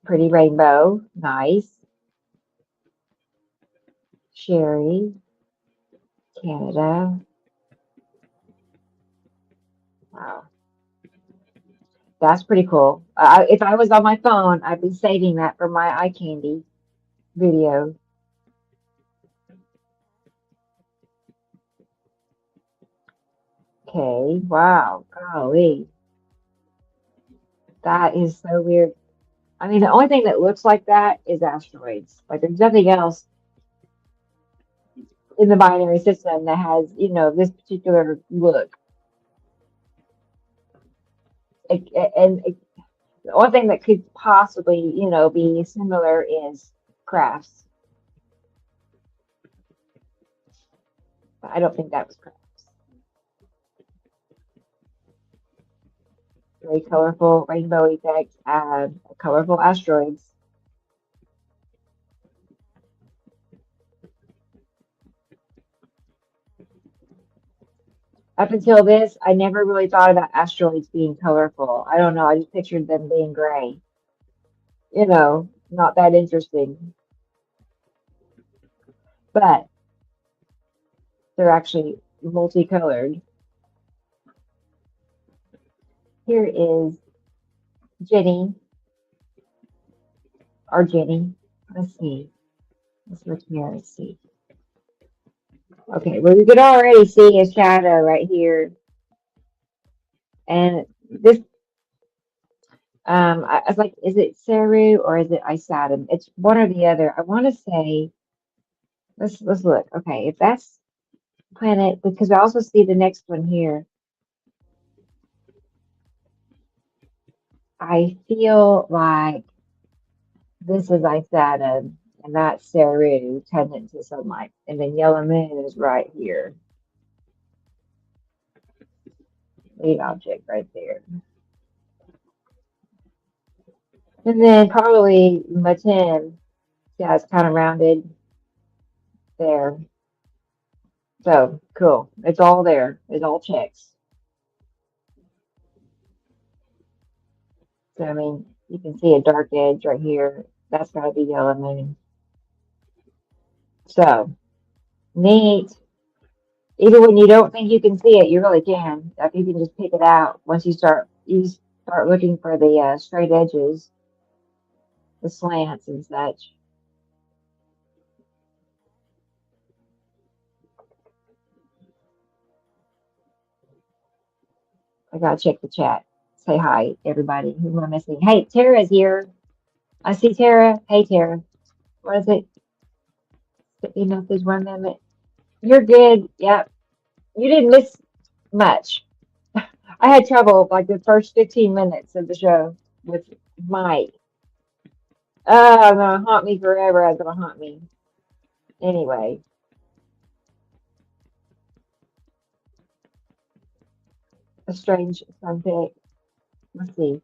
Pretty rainbow. Nice. Sherry. Canada. Wow. That's pretty cool. If I was on my phone, I'd be saving that for my eye candy video. Okay. Wow. Golly. That is so weird. I mean, the only thing that looks like that is asteroids. Like, there's nothing else in the binary system that has, this particular look. And the only thing that could possibly, be similar is crafts. But I don't think that was crafts. Very colorful rainbow effect, colorful asteroids. Up until this, I never really thought about asteroids being colorful. I don't know. I just pictured them being gray. Not that interesting. But they're actually multicolored. Here is Jenny, or Jenny. Let's see. Let's look here. Let's see. Okay, well, you can already see a shadow right here. And this, I was like, is it Saru or is it Isatum? It's one or the other. I want to say, let's look. Okay, if that's planet, because I also see the next one here. I feel like this is Isatum and that's Saru, tending to sunlight. And then Yellow Moon is right here. Lead object right there. And then probably Matin, yeah, it's kind of rounded there. So cool. It's all there. It all checks. So I mean, you can see a dark edge right here. That's gotta be Yellow Moon. So neat. Even when you don't think you can see it, you really can. Like you can just pick it out once you start looking for the straight edges, the slants and such. I gotta check the chat. Say hi, everybody. Who am I missing? Hey, Tara's here. I see Tara. Hey, Tara. What is it? Enough is 1 minute. You're good. Yep. You didn't miss much. I had trouble like the first 15 minutes of the show with Mike. Oh, gonna haunt me forever. It's gonna haunt me. Anyway, a strange sun pick. Let's see.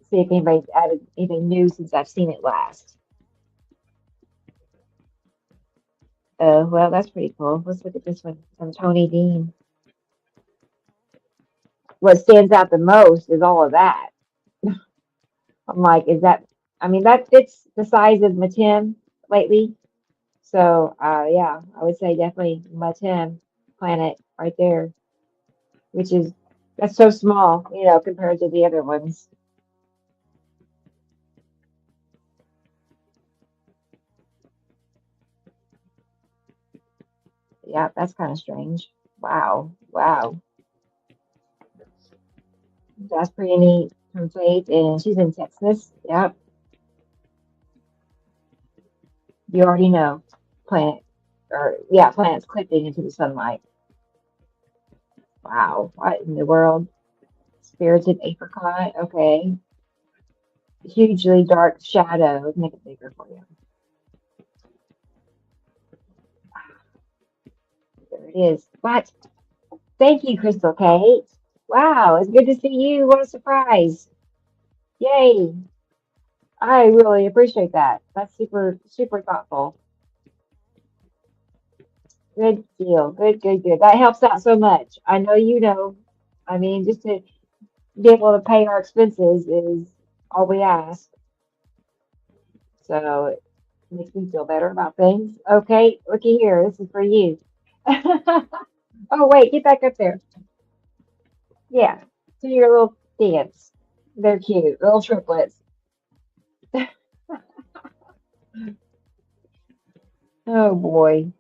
See if anybody's added anything new since I've seen it last. Oh, well, that's pretty cool. Let's look at this one from Tony Dean. What stands out the most is all of that. I'm like, is that, I mean, that fits the size of my Tim lately. So, yeah, I would say definitely my Tim planet right there, which is, that's so small, compared to the other ones. Yeah, that's kind of strange. Wow, wow. That's pretty neat from Faith, and she's in Texas. Yep, you already know. Planet, or yeah, planets clipping into the sunlight. Wow, what in the world? Spirited apricot. Okay, hugely dark shadow. Let's make it bigger for you. There it is. What? Thank you, Crystal Kate. Wow, it's good to see you. What a surprise. Yay. I really appreciate that. That's super, super thoughtful. Good deal. Good, good, good. That helps out so much. I know you know. I mean, just to be able to pay our expenses is all we ask. So it makes me feel better about things. Okay, looky here. This is for you. Oh, wait, get back up there. Yeah, do your little dance. They're cute, little triplets. Oh boy.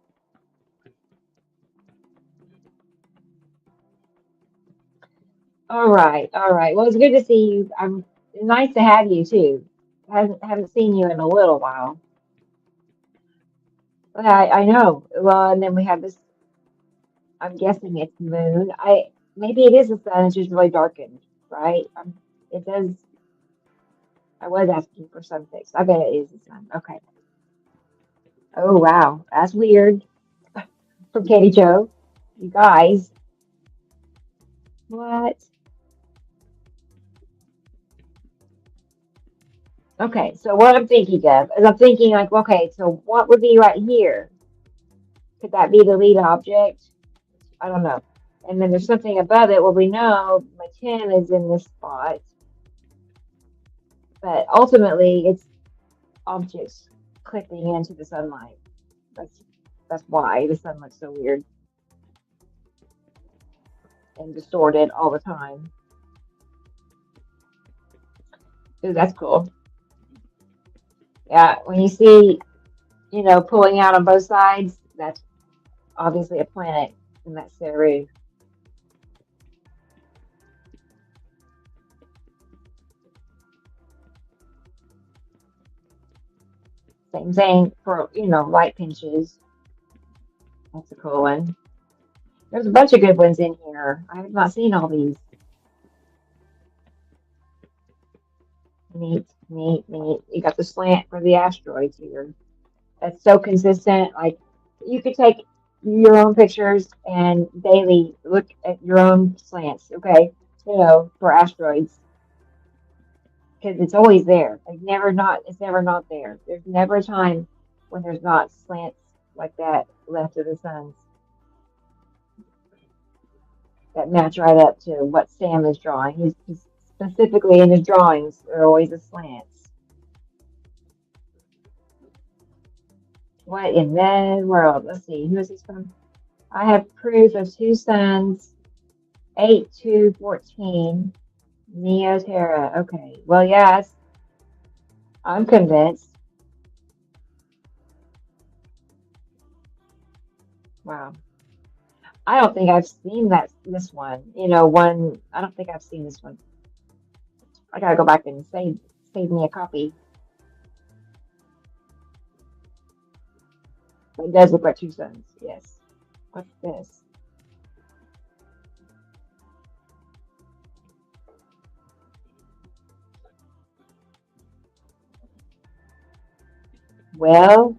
All right, all right. Well, it's good to see you. I'm it's nice to have you too. Haven't seen you in a little while. I know. Well, and then we have this. I'm guessing it's moon. Maybe it is the sun. It's just really darkened, right? It does. I was asking for some fix. I bet it is the sun. Okay. Oh wow, that's weird from Katie Joe. You guys, what? Okay, so what I'm thinking of is I'm thinking like, okay, so what would be right here? Could that be the lead object? I don't know. And then there's something above it. Well, we know my 10 is in this spot, but ultimately it's objects clipping into the sunlight. That's that's why the sun looks so weird and distorted all the time. Ooh, that's cool. Yeah, when you see, pulling out on both sides, that's obviously a planet in that series. Same thing for, light pinches. That's a cool one. There's a bunch of good ones in here. I have not seen all these. Neat, neat, neat. You got the slant for the asteroids here. That's so consistent. Like you could take your own pictures and daily look at your own slants, okay? For asteroids. Because it's always there. Like it's never not there. There's never a time when there's not slants like that left of the suns that match right up to what Sam is drawing. He's specifically in his drawings are always the slants. What in the world? Let's see. Who is this from? I have proof of two suns, 8-2-14, Neoterra. Okay. Well, yes, I'm convinced. Wow. I don't think I've seen this one. I don't think I've seen this one. I gotta go back and save me a copy. It does look like two suns. Yes. What's this? Well,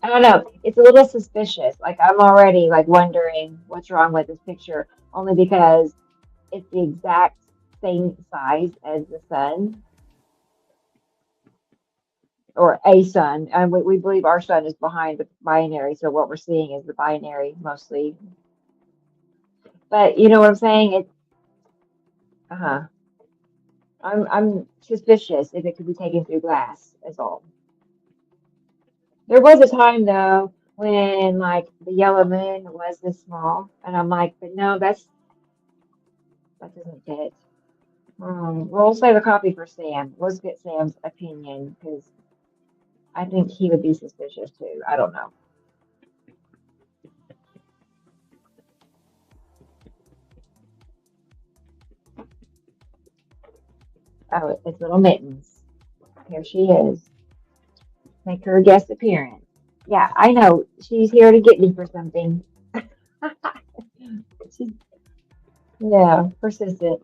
I don't know. It's a little suspicious. Like I'm already like wondering what's wrong with this picture, only because it's the exact same size as the sun or a sun. And we believe our sun is behind the binary. So what we're seeing is the binary mostly. But you know what I'm saying? It's uh-huh. I'm suspicious if it could be taken through glass, is all. There was a time though when like the yellow moon was this small, and I'm like, but no, that doesn't fit. We'll save a copy for Sam. Let's get Sam's opinion because I think he would be suspicious too. I don't know. Oh, it's little Mittens. Here she is. Make her guest appearance. Yeah, I know. She's here to get me for something. She's, yeah, persistent.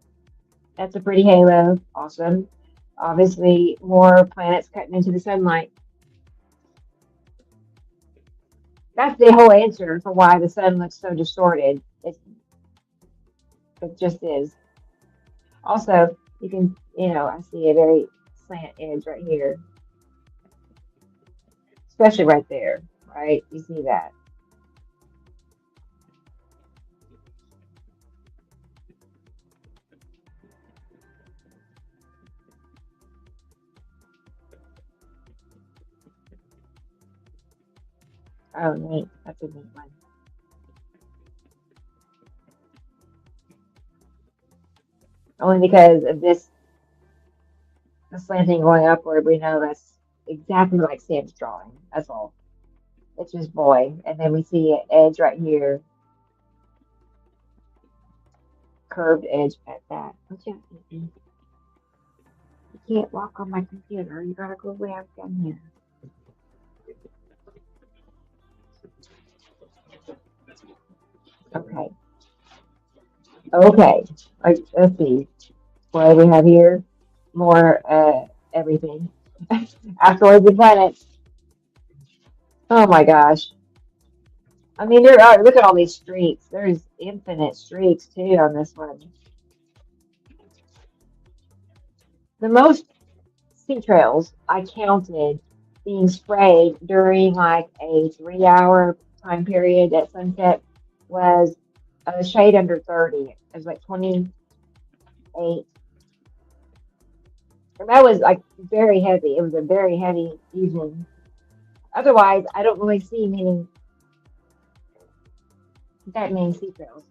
That's a pretty halo. Awesome. Obviously, more planets cutting into the sunlight. That's the whole answer for why the sun looks so distorted. It just is. Also, you can, I see a very slant edge right here, especially right there, right? You see that. Oh, neat. That's a neat one. Only because of this, the slanting going upward, we know that's exactly like Sam's drawing. That's all. It's just boy. And then we see an edge right here, curved edge at that. You can't walk on my computer. You gotta go way out down here. Okay. Okay. Let's see. What do we have here? More everything. Asteroids and planets. Oh my gosh. I mean, there are, look at all these streaks. There's infinite streaks too on this one. The most sea trails I counted being sprayed during like a 3 hour time period at sunset was a shade under 30. It was like 28. And that was like very heavy. It was a very heavy evening. Otherwise, I don't really see that many sea trails.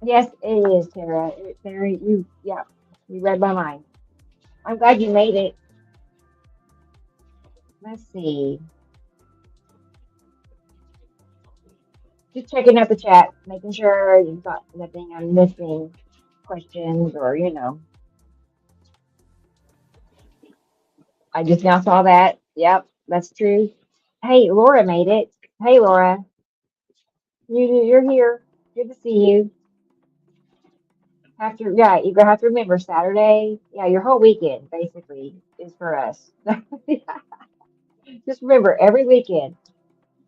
Yes, it is, Tara. Tara, yeah, you read my mind. I'm glad you made it. Let's see. Just checking out the chat, making sure you've got nothing I'm missing, questions, or, I just now saw that. Yep, that's true. Hey, Laura made it. Hey, Laura, you're here. Good to see you. Yeah, you're gonna have to remember Saturday. Yeah, your whole weekend basically is for us. Just remember every weekend.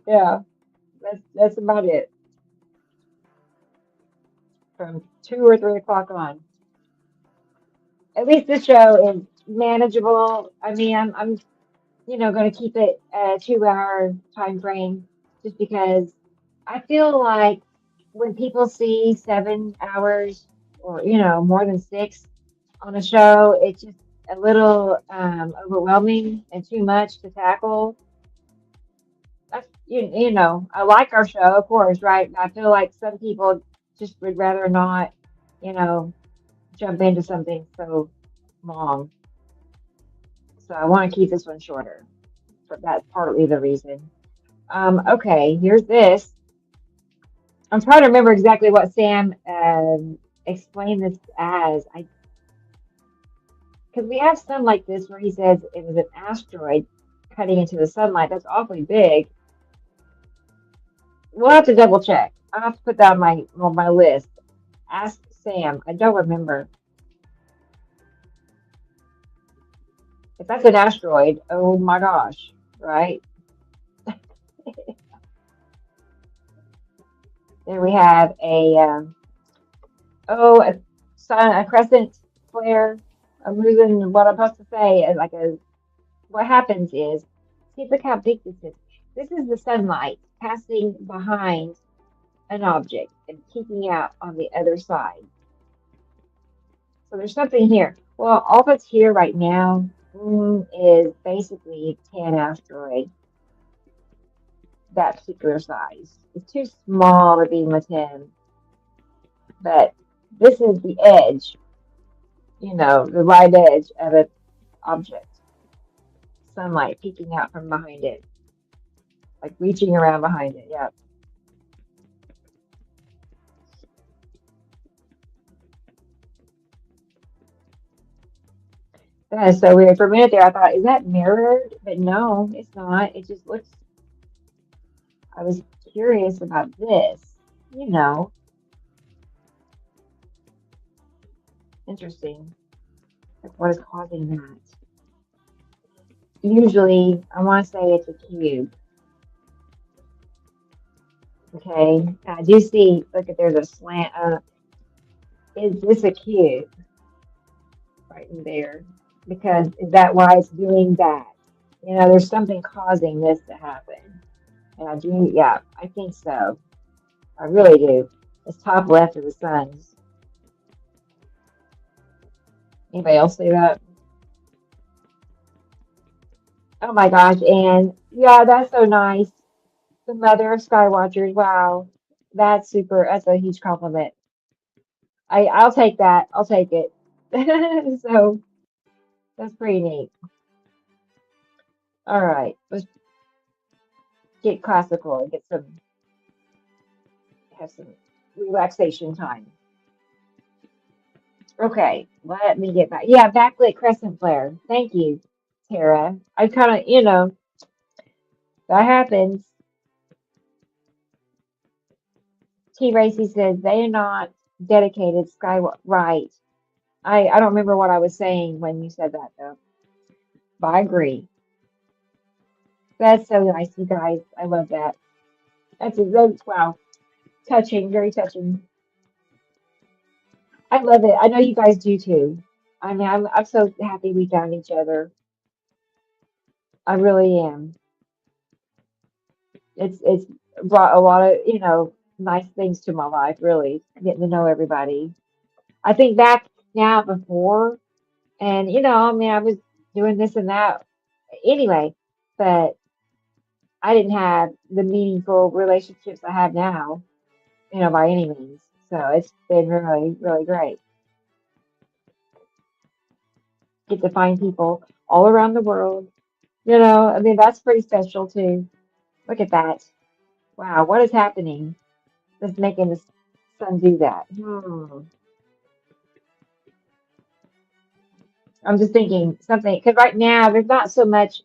Yeah, that's about it from 2 or 3 o'clock on. At least this show is manageable. I mean, I'm going to keep it a 2 hour time frame just because I feel like when people see 7 hours or, more than six on a show, it's just a little overwhelming and too much to tackle. I like our show, of course, right? I feel like some people just would rather not, you know, jump into something so long. So I want to keep this one shorter. But that's partly the reason. Okay, here's this. I'm trying to remember exactly what Sam explained this as. because we have some like this where he says it was an asteroid cutting into the sunlight. That's awfully big. We'll have to double check. I'll have to put that on my list. Ask Sam. I don't remember. If that's an asteroid, oh my gosh, right? There we have a sun, a crescent flare. I'm losing what I'm supposed to say. What happens is, see, look how big this is. This is the sunlight passing behind an object and peeking out on the other side. So there's something here. Well, all that's here right now is basically 10 asteroid, that particular size. It's too small to be a 10, but this is the edge, the right edge of an object. Sunlight peeking out from behind it, like reaching around behind it. Yeah. That is so weird. For a minute there, I thought, is that mirrored? But no, it's not. It just looks. I was curious about this. You know, interesting. Like, what is causing that? Usually, I want to say it's a cube. Okay, I do see. Look at there's a slant. Is this a cube right in there? Because is that why it's doing that? There's something causing this to happen. And I do, yeah, I think so. I really do. It's top left of the sun. Anybody else see that? Oh my gosh, and yeah, that's so nice. The mother of Skywatchers. Wow. That's super. That's a huge compliment. I'll take that. I'll take it. So that's pretty neat. All right, let's get classical and have some relaxation time. Okay, let me get back. Yeah, backlit crescent flare. Thank you, Tara. I kind of, that happens. T. Racy says they are not dedicated sky right. I don't remember what I was saying when you said that though. But I agree. That's so nice, you guys. I love that. That's wow. Touching, very touching. I love it. I know you guys do too. I mean, I'm so happy we found each other. I really am. It's brought a lot of, nice things to my life, really, getting to know everybody. I think back now before, and I mean, I was doing this and that anyway, but I didn't have the meaningful relationships I have now, by any means. So it's been really, really great. Get to find people all around the world. I mean, that's pretty special too. Look at that. Wow, what is happening that's making the sun do that? I'm just thinking something, because right now there's not so much,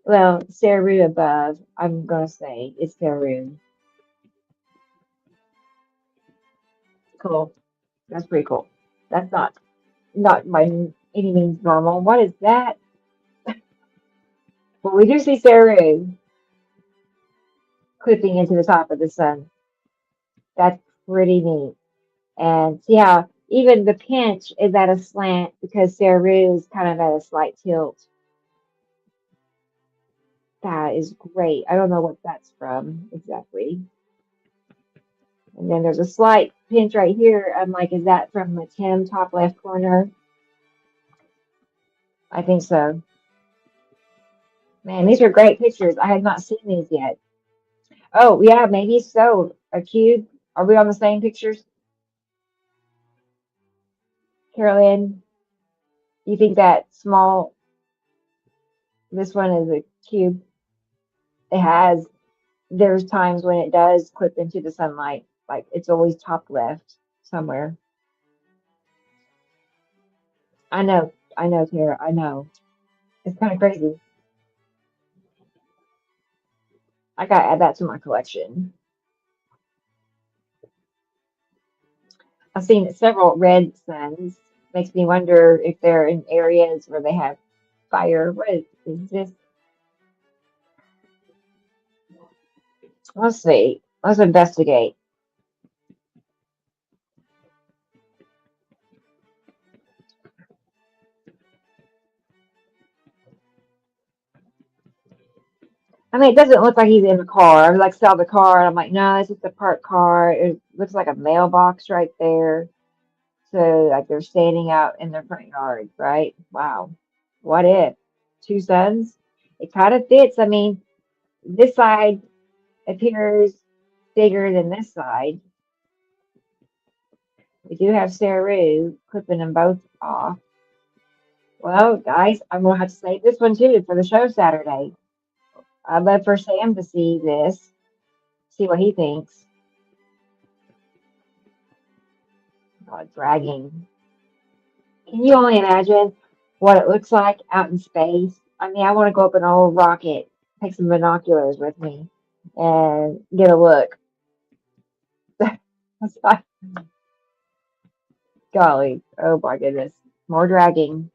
well, Saru above, I'm going to say it's Saru. Cool. That's pretty cool. That's not by any means normal. What is that? Well, we do see Saru clipping into the top of the sun. That's pretty neat. And see how even the pinch is at a slant because Saru is kind of at a slight tilt. That is great. I don't know what that's from exactly. And then there's a slight pinch right here. I'm like, is that from the Tim top left corner? I think so. Man, these are great pictures. I had not seen these yet. Oh, yeah, maybe so. A cube. Are we on the same pictures? Carolyn, you think that small, this one is a cube? It has, there's times when it does clip into the sunlight. Like it's always top left somewhere. I know. I know, Tara. I know. It's kind of crazy. I gotta add that to my collection. I've seen several red suns. Makes me wonder if they're in areas where they have fire. Is this? Let's see. Let's investigate. I mean, it doesn't look like he's in the car. I like saw the car, and I'm like, no, it's just a parked car. It looks like a mailbox right there. So like they're standing out in their front yard, right? Wow. What if? Two suns? It kind of fits. I mean, this side appears bigger than this side. We do have Saru clipping them both off. Well, guys, I'm gonna have to save this one too for the show Saturday. I'd love for Sam to see this, see what he thinks. Oh, dragging. Can you only imagine what it looks like out in space? I mean, I want to go up an old rocket, take some binoculars with me, and get a look. That's like, golly, oh my goodness. More dragging,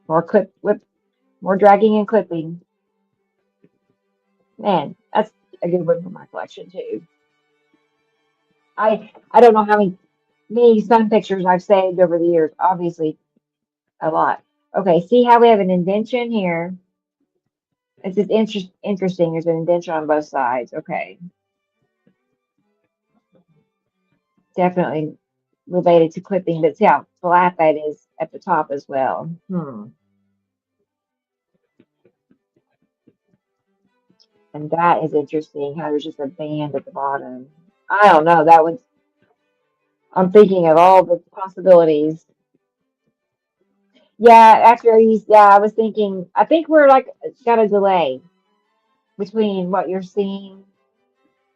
more more dragging and clipping. Man, that's a good one for my collection too. I don't know how many sun pictures I've saved over the years. Obviously, a lot. Okay, see how we have an indentation here. It's just interesting. There's an indentation on both sides. Okay, definitely related to clipping, but see how flat that is at the top as well. And that is interesting how there's just a band at the bottom. I don't know. That one's, I'm thinking of all the possibilities. Yeah, yeah, I was thinking, I think we're like, got a delay between what you're seeing,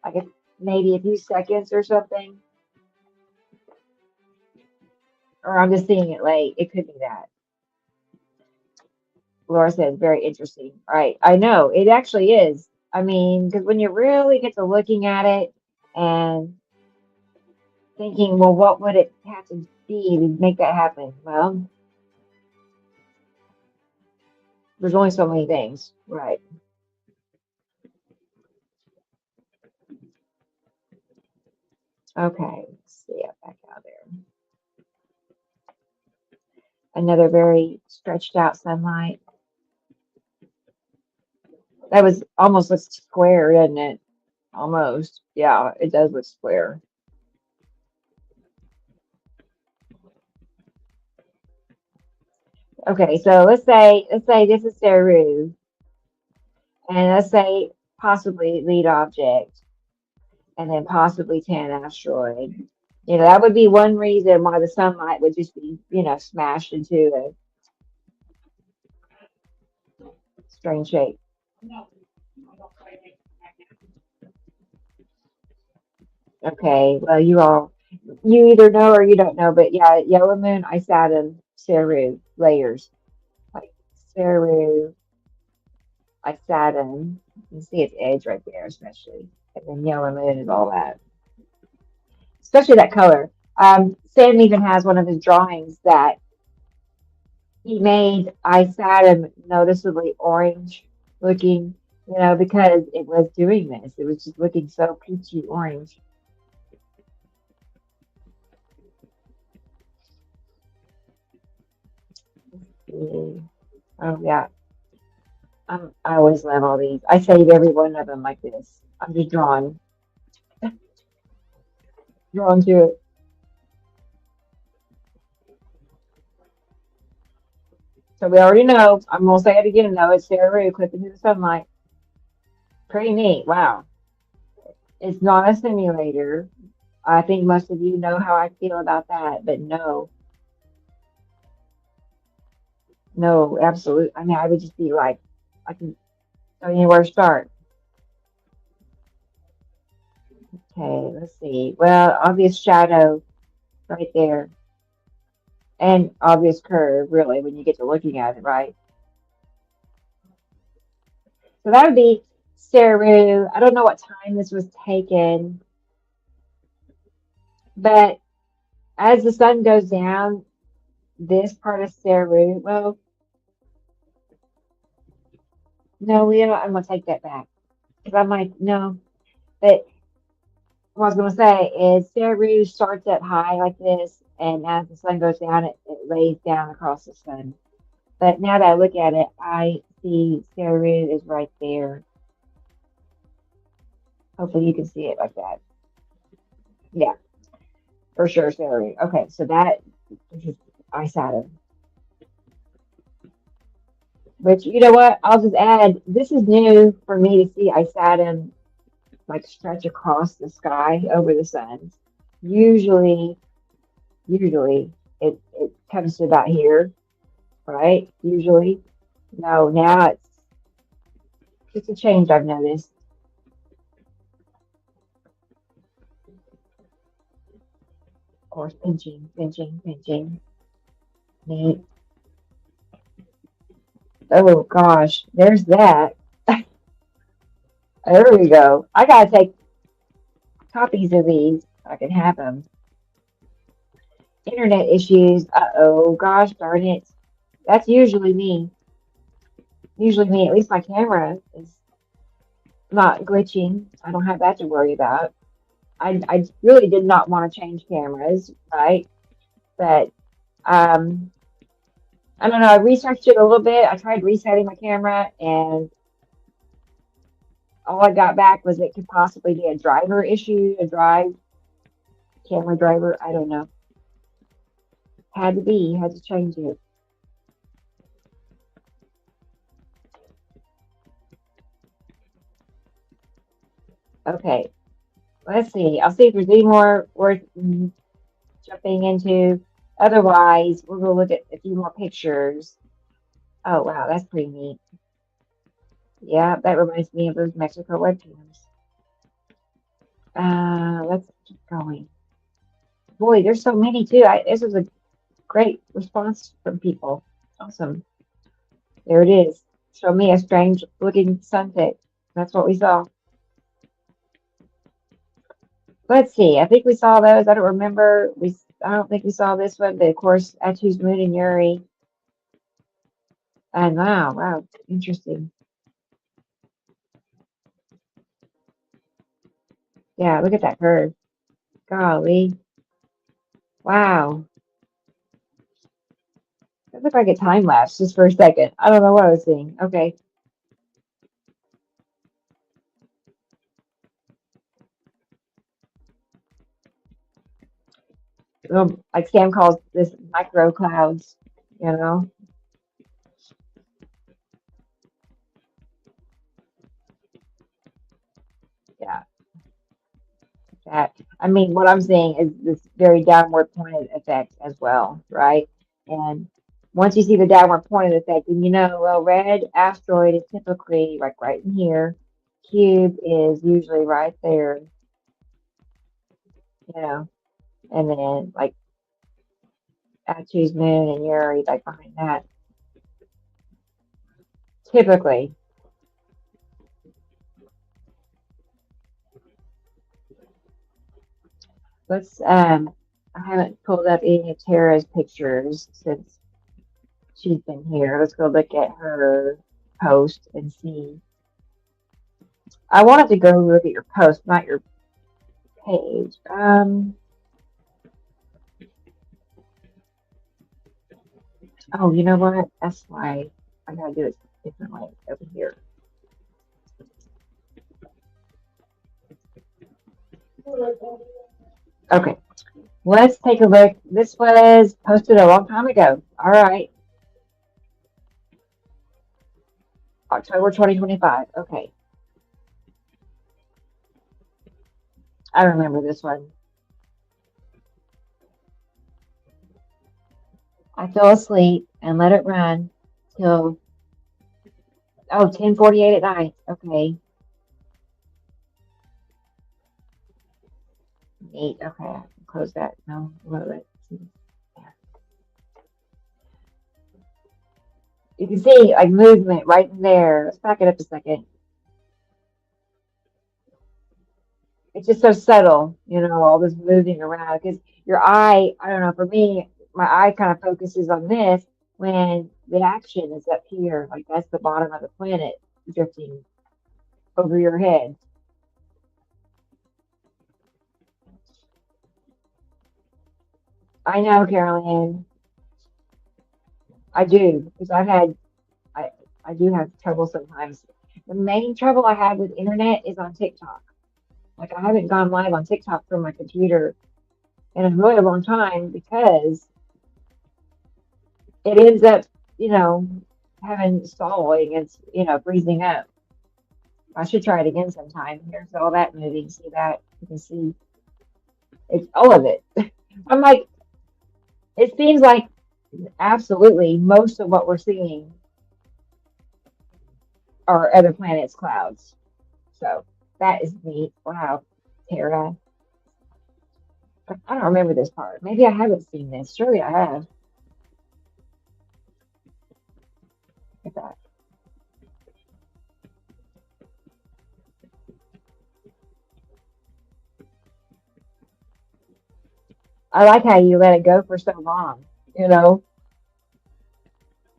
like maybe a few seconds or something, or I'm just seeing it late. It could be that. Laura said, very interesting. Right. I know it actually is. I mean, because when you really get to looking at it and thinking, well, what would it have to be to make that happen? Well, there's only so many things. Right. Okay. Let's see it back out there. Another very stretched out sunlight. That was almost looks square, doesn't it? Almost. Yeah, it does look square. Okay, so let's say this is Saru, and let's say possibly lead object, and then possibly Tan asteroid. You know, that would be one reason why the sunlight would just be, smashed into a strange shape. Okay, well, you either know or you don't know, but yeah, Yellow Moon, I Saturn, Saru layers. Like Saru, I Saturn. You can see its edge right there, especially. And then Yellow Moon is all that. Especially that color. Sam even has one of his drawings that he made I Saturn noticeably orange looking, because it was doing this. It was just looking so peachy orange. Mm. Oh yeah, I always love all these. I save every one of them like this. I'm just drawn to it. So we already know. I'm gonna say it again though. It's Sarah Rue clipping to the sunlight. Pretty neat. Wow. It's not a simulator. I think most of you know how I feel about that, but no, no, absolutely. I mean, I would just be like, I can tell you where to start. Okay, let's see. Well, obvious shadow right there. and obvious curve, really, when you get to looking at it, right? So that would be Seru. I don't know what time this was taken, but as the sun goes down, this part of Seru, well, no, we don't, I'm gonna take that back because I might no, but what I was gonna say is Seru starts up high like this, and as the sun goes down, it lays down across the sun. But now that I look at it, I see Seru is right there. Hopefully you can see it like that. Yeah, for sure, Seru. Okay, so that is ice Saturn. Which you know what? I'll just add. This is new for me to see ice Saturn like stretch across the sky over the sun. Usually, usually it comes to about here, right? Usually. No, now it's just a change I've noticed. Of course, pinching, pinching, pinching. Neat. Oh gosh, there's that. There we go. I gotta take copies of these so I can have them. Internet issues. Uh-oh, gosh darn it. That's usually me. Usually me. At least my camera is not glitching. I don't have that to worry about. I really did not want to change cameras, right? But um, I don't know. I researched it a little bit. I tried resetting my camera, and all I got back was it could possibly be a driver issue, a camera driver. I don't know. Had to be, had to change it. Okay, let's see. I'll see if there's any more worth jumping into. Otherwise, we're gonna look at a few more pictures. Oh wow, that's pretty neat. Yeah, that reminds me of those Mexico webcams. Let's keep going. Boy, there's so many too. This was a great response from people. Awesome. There it is. Show me a strange looking sunset. That's what we saw. Let's see. I think we saw those. I don't remember. I don't think we saw this one, but of course, I choose Moon and Yuri. And wow, wow, interesting. Yeah, look at that curve. Golly. Wow. That looked like a time lapse just for a second. I don't know what I was seeing. Okay. Like Sam calls this micro clouds, you know? Yeah, that. I mean, what I'm seeing is this very downward pointed effect as well, right? And once you see the downward pointed effect, then you know, well, red asteroid is typically like right in here. Cube is usually right there, you know, and then like I choose moon and Yuri like behind that. Typically, let's I haven't pulled up any of Tara's pictures since she's been here. Let's go look at her post and see. I wanted to go look at your post, not your page. Oh, you know what? That's why I gotta do it differently over here. Okay, let's take a look. This was posted a long time ago. All right, October 2025. Okay, I remember this one. I fell asleep and let it run till 10:48 at night. Okay, neat. Okay, I can close that. No, let's see. You can see like movement right in there. Let's back it up a second. It's just so subtle, all this moving around because your eye, I don't know, for me, my eye kind of focuses on this when the action is up here. Like that's the bottom of the planet drifting over your head. I know, Carolyn. I do because I I do have trouble sometimes. The main trouble I have with internet is on TikTok. Like I haven't gone live on TikTok from my computer in a really long time because it ends up, you know, having stalling and freezing up. I should try it again sometime. Here's all that moving. See that? You can see it's all of it. I'm like, it seems like absolutely most of what we're seeing are other planets' clouds. So that is neat. Wow, Tara. I don't remember this part. Maybe I haven't seen this. Surely I have. Look at that. I like how you let it go for so long. You know,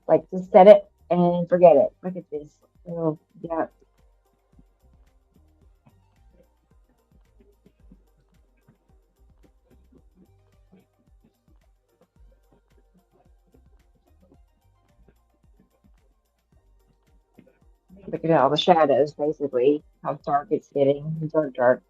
like just set it and forget it. Look at this. Oh, yeah. Look at all the shadows, basically. How dark it's getting. Dark, dark.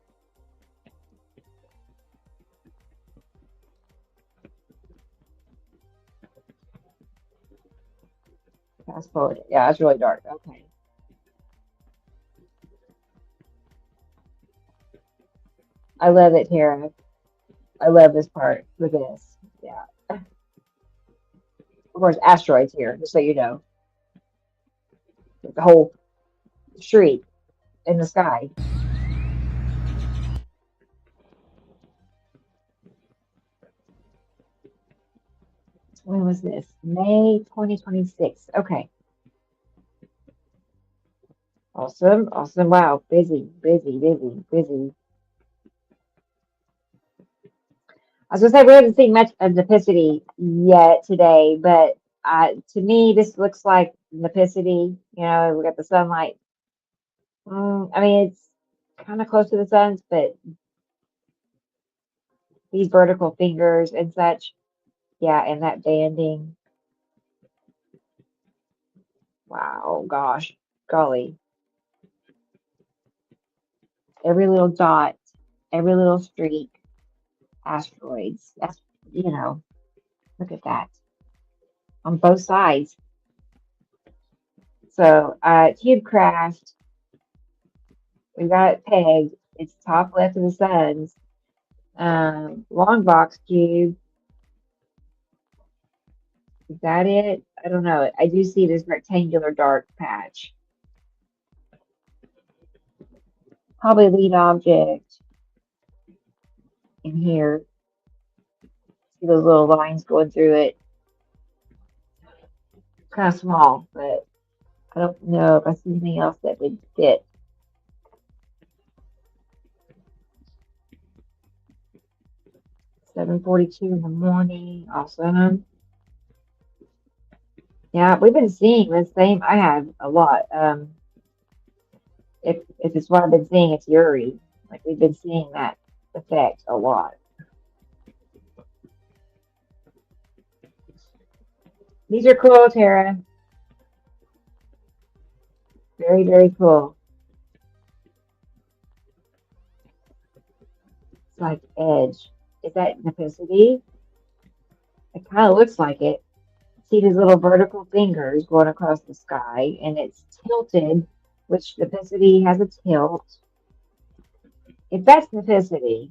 Fast forward. Yeah, it's really dark. Okay. I love it, Tara. I love this part. Look at this. Yeah. Of course, asteroids here, just so you know. The whole street in the sky. When was this? May 2026. Okay. Awesome. Awesome. Wow. Busy, busy, busy, busy. I was gonna say we haven't seen much of Nipicity yet today, but to me this looks like Nipicity. We got the sunlight. I mean, it's kind of close to the sun's, but these vertical fingers and such, yeah, and that banding. Wow, gosh, golly, every little dot, every little streak, asteroids. That's look at that on both sides. So, cube craft, we got it pegged. It's top left of the sun's. Long box cube. Is that it? I don't know. I do see this rectangular dark patch. Probably lead object in here. See those little lines going through it. Kind of small, but I don't know if I see anything else that would fit. 7:42 in the morning. Awesome. Yeah, we've been seeing the same. I have a lot. If it's what I've been seeing, it's Yuri. Like we've been seeing that effect a lot. These are cool, Tara. Very, very cool. It's like edge. Is that Nipicity? It kind of looks like it. See these little vertical fingers going across the sky, and it's tilted, which Nipicity has a tilt. If that's Nipicity,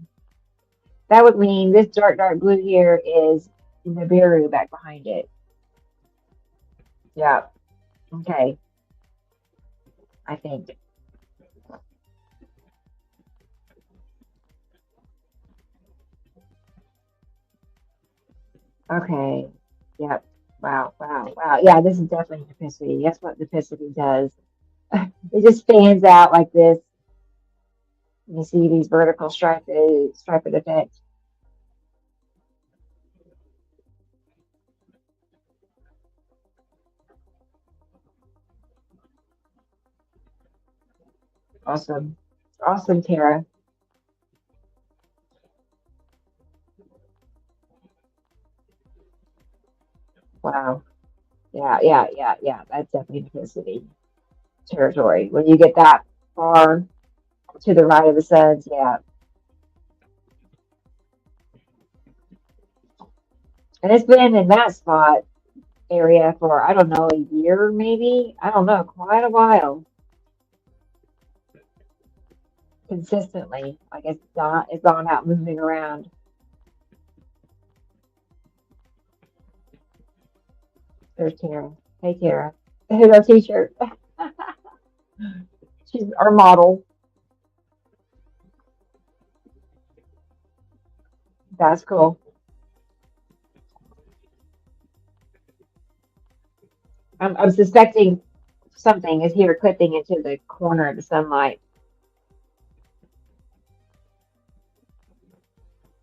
that would mean this dark, dark blue here is Nibiru back behind it. Yeah. Okay. I think. Okay. Yep. Wow, wow, wow. Yeah, this is definitely Nipicity. That's what Nipicity does. It just fans out like this. You see these vertical striped effects. Awesome. Awesome, Tara. Wow. Yeah, yeah, yeah, yeah. That's definitely Nipicity territory. When you get that far to the right of the suns, yeah. And it's been in that spot area for, I don't know, a year maybe. I don't know, quite a while. Consistently. Like it's gone out moving around. There's Tara. Hey Tara. Here's our t-shirt. She's our model. That's cool. I'm suspecting something is here clipping into the corner of the sunlight.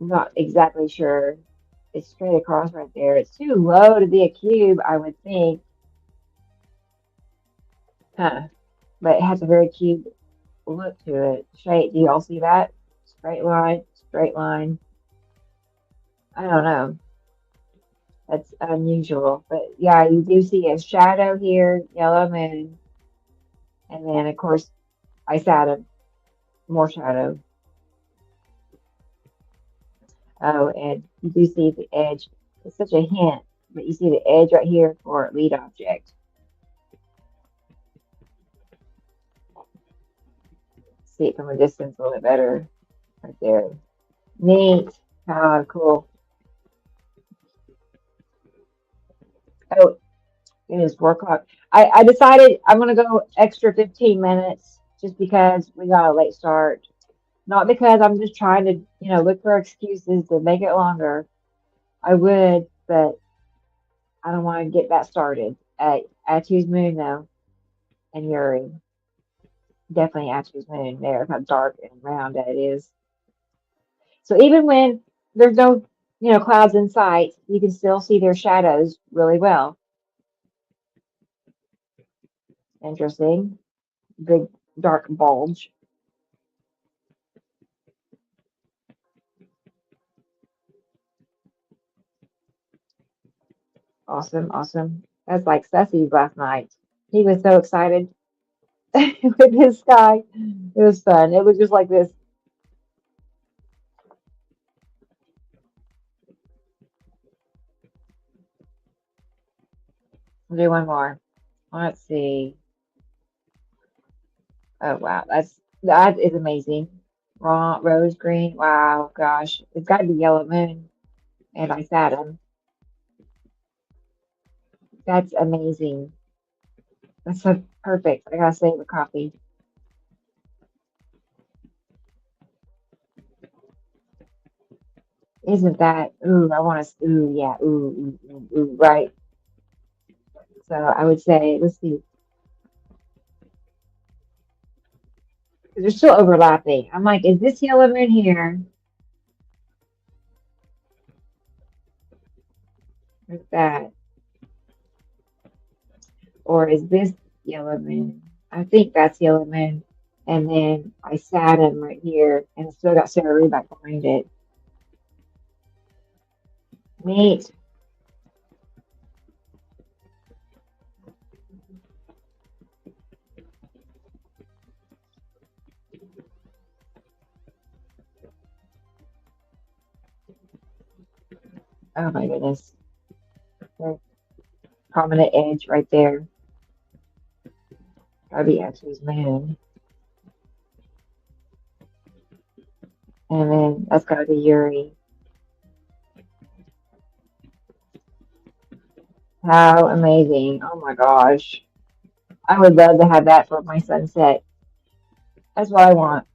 I'm not exactly sure. It's straight across right there. It's too low to be a cube, I would think. Huh. But it has a very cube look to it. Shape. Do you all see that? Straight line, straight line. I don't know. That's unusual. But yeah, you do see a shadow here, yellow moon. And then, of course, I added more shadow. Oh, and you do see the edge. It's such a hint, but you see the edge right here for lead object. See it from a distance a little bit better right there. Neat. Ah, cool. Oh, it is 4 o'clock. I decided I'm going to go extra 15 minutes just because we got a late start. Not because I'm just trying to, look for excuses to make it longer. I would, but I don't want to get that started. Atu's Moon, though, and Yuri. Definitely Atu's Moon there, how dark and round that is. So even when there's no, clouds in sight, you can still see their shadows really well. Interesting. Big dark bulge. Awesome, awesome. That's like Ceci's last night. He was so excited with his sky. It was fun. It was just like this. I'll do one more. Let's see. Oh wow, that is amazing. Raw rose green. Wow, gosh, it's got to be yellow moon. And I Saturn. That's amazing. That's so perfect. I gotta save a copy. Isn't that? Ooh, I want to. Ooh, yeah. Ooh, ooh, ooh, ooh, right. So I would say, let's see, because they're still overlapping. I'm like, is this yellow moon here? Like that, or is this yellow moon? I think that's yellow moon. And then I Saturn right here, and it's still got Sarah Reed back behind it. Neat. Oh my goodness. The prominent edge right there. Gotta be X's moon. And then that's gotta be Yuri. How amazing. Oh my gosh. I would love to have that for my sunset. That's what I want.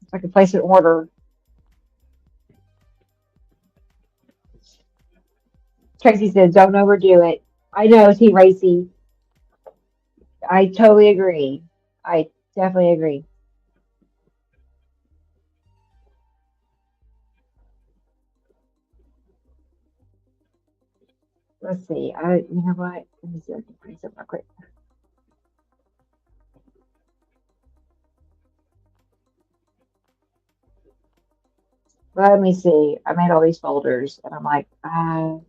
If I could place an order. Tracy says, don't overdo it. I know, T. Racy. I totally agree. I definitely agree. Let's see. You know what? Let me see if I can find something real quick. Let me see. I made all these folders, and I'm like, I'm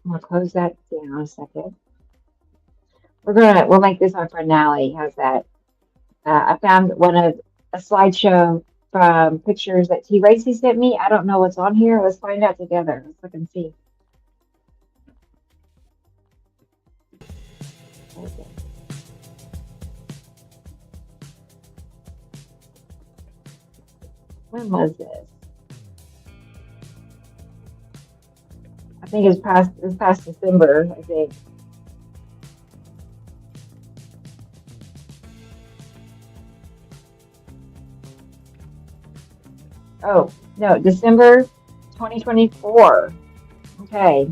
gonna close that down a second. We'll make this our finale. How's that? I found one of a slideshow from pictures that T. Racy sent me. I don't know what's on here. Let's find out together. Let's look and see. Okay. When was this? I think it's past December, I think. Oh, no, December 2024. Okay.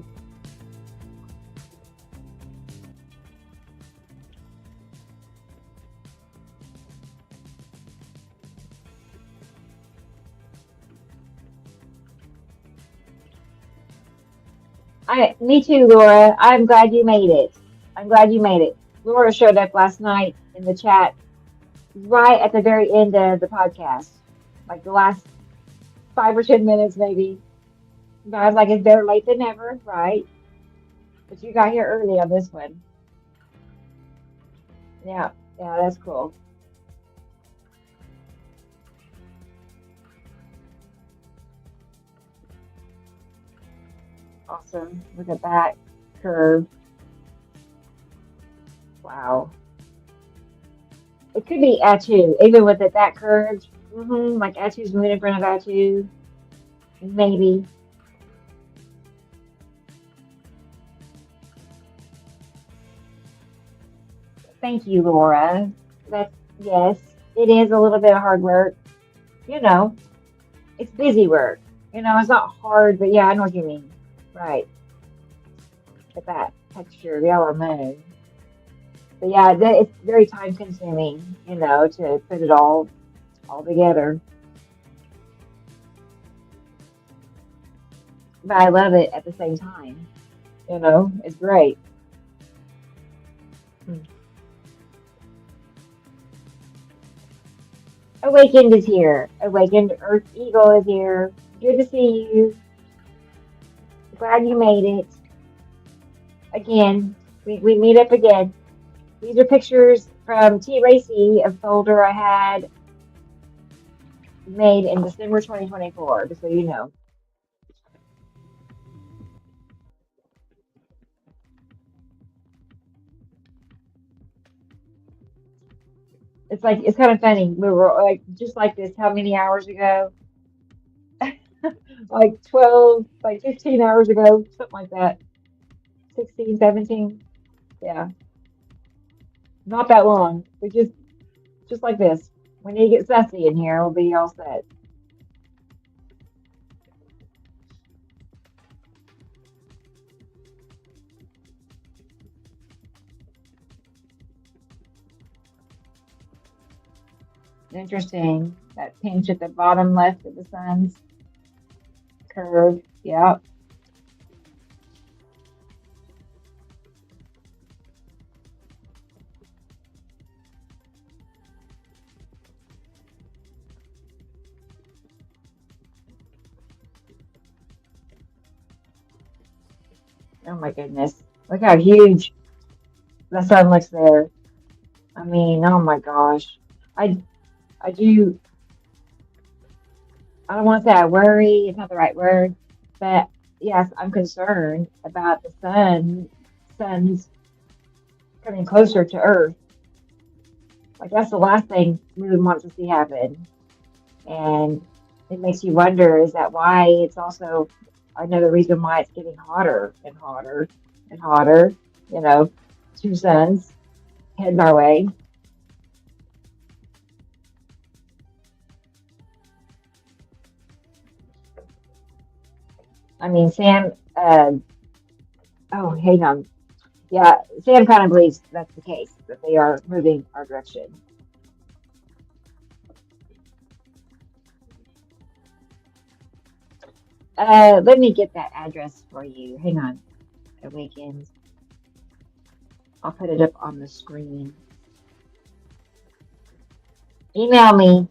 Me too, Laura. I'm glad you made it. I'm glad you made it. Laura showed up last night in the chat right at the very end of the podcast, like the last 5 or 10 minutes, maybe. But I was like, it's better late than never, right? But you got here early on this one. Yeah, yeah, that's cool. Awesome. Look at that curve. Wow. It could be Atu, even with it that curved. Like Atu's moving in front of Atu. Maybe. Thank you, Laura. That's, yes, it is a little bit of hard work. You know, it's busy work. It's not hard, but yeah, I know what you mean. Right. Look at that texture, yellow moon. But yeah, it's very time consuming, to put it all together. But I love it at the same time. It's great. Hmm. Awakened is here. Awakened Earth Eagle is here. Good to see you. Glad you made it. Again, we meet up again. These are pictures from T. Racy, a folder I had made in December 2024, just so you know. It's kind of funny. We were like just like this how many hours ago? Like 12, like 15 hours ago, something like that. 16, 17. Yeah. Not that long. We just like this. We need to get Sassy in here. We'll be all set. Interesting. That pinch at the bottom left of the sun's curve. Yep. Oh my goodness. Look how huge the sun looks there. I mean, oh my gosh. I I do I don't want to say I worry, it's not the right word, but yes, I'm concerned about the sun's coming closer to Earth. Like that's the last thing we would want to see happen. And it makes you wonder, is that why it's also another reason why it's getting hotter and hotter and hotter, you know, two suns heading our way. I mean, Sam. Oh, hang on. Yeah, Sam kind of believes that's the case, that they are moving our direction. Let me get that address for you. Hang on. Awakens. I'll put it up on the screen. Email me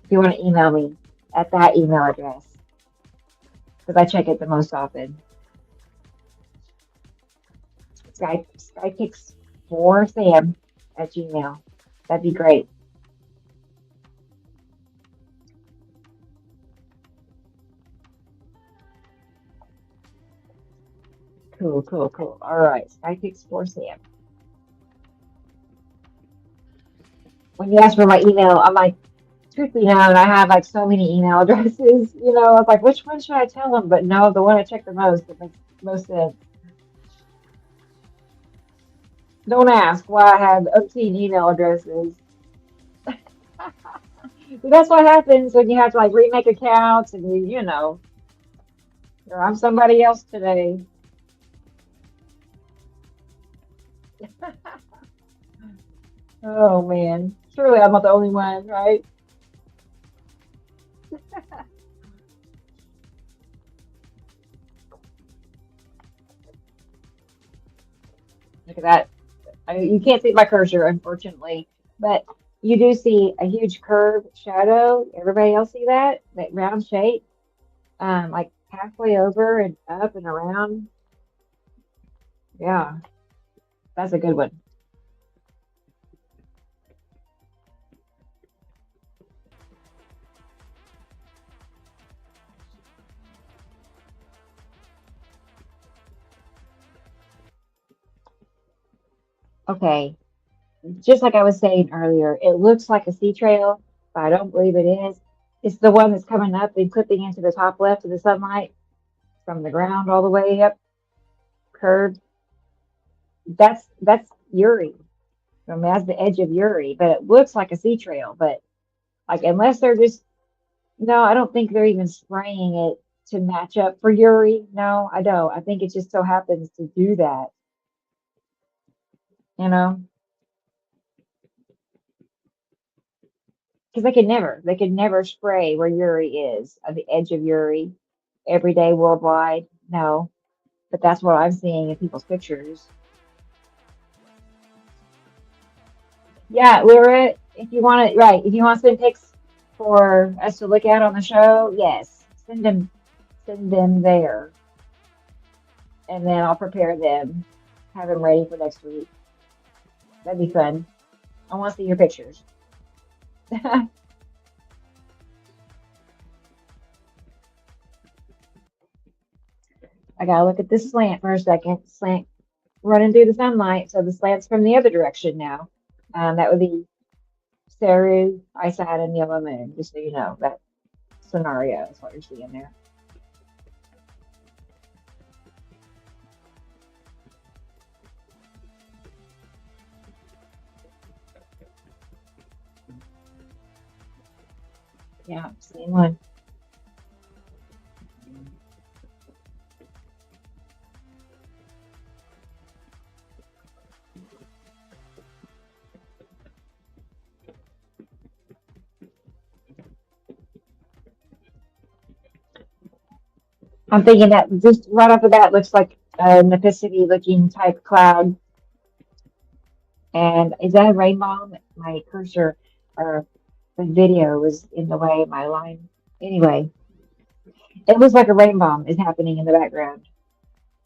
if you want to email me at that email address because I check it the most often. Skypix for Sam at Gmail. That'd be great. Cool, cool, cool. All right, Skypix for Sam. When you ask for my email, I'm like, truth be known, I have like so many email addresses. I was like, which one should I tell them? But no, the one I check the most that makes most sense. Don't ask why I have umpteen email addresses. But that's what happens when you have to like remake accounts and or I'm somebody else today. Oh man, surely I'm not the only one, right? Look at that. You can't see my cursor, unfortunately, but you do see a huge curved shadow. Everybody else see that? That round shape, like halfway over and up and around. Yeah, that's a good one. Okay, just like I was saying earlier, it looks like a sea trail, but I don't believe it is. It's the one that's coming up and clipping into the top left of the sunlight from the ground all the way up, curved. That's Uri. I mean, that's the edge of Uri, but it looks like a sea trail. But like, unless they're just no, I don't think they're even spraying it to match up for Uri. No, I don't. I think it just so happens to do that. You know, because they could never spray where Uri is, at the edge of Uri, every day worldwide. No, but that's what I'm seeing in people's pictures. Yeah, Lyra, if you want to, right, if you want to send pics for us to look at on the show, yes, send them there, and then I'll prepare them, have them ready for next week. That'd be fun. I want to see your pictures. I gotta look at this slant for a second. Slant running through the sunlight, so the slant's from the other direction now. That would be Saru, Isad, and Yellow Moon, just so you know. That scenario is what you're seeing there. Yeah, same one. I'm thinking that just right off the bat looks like a Mephisity looking type cloud. And is that a rainbow? My cursor or the video was in the way of my line. Anyway, it looks like a rainbow is happening in the background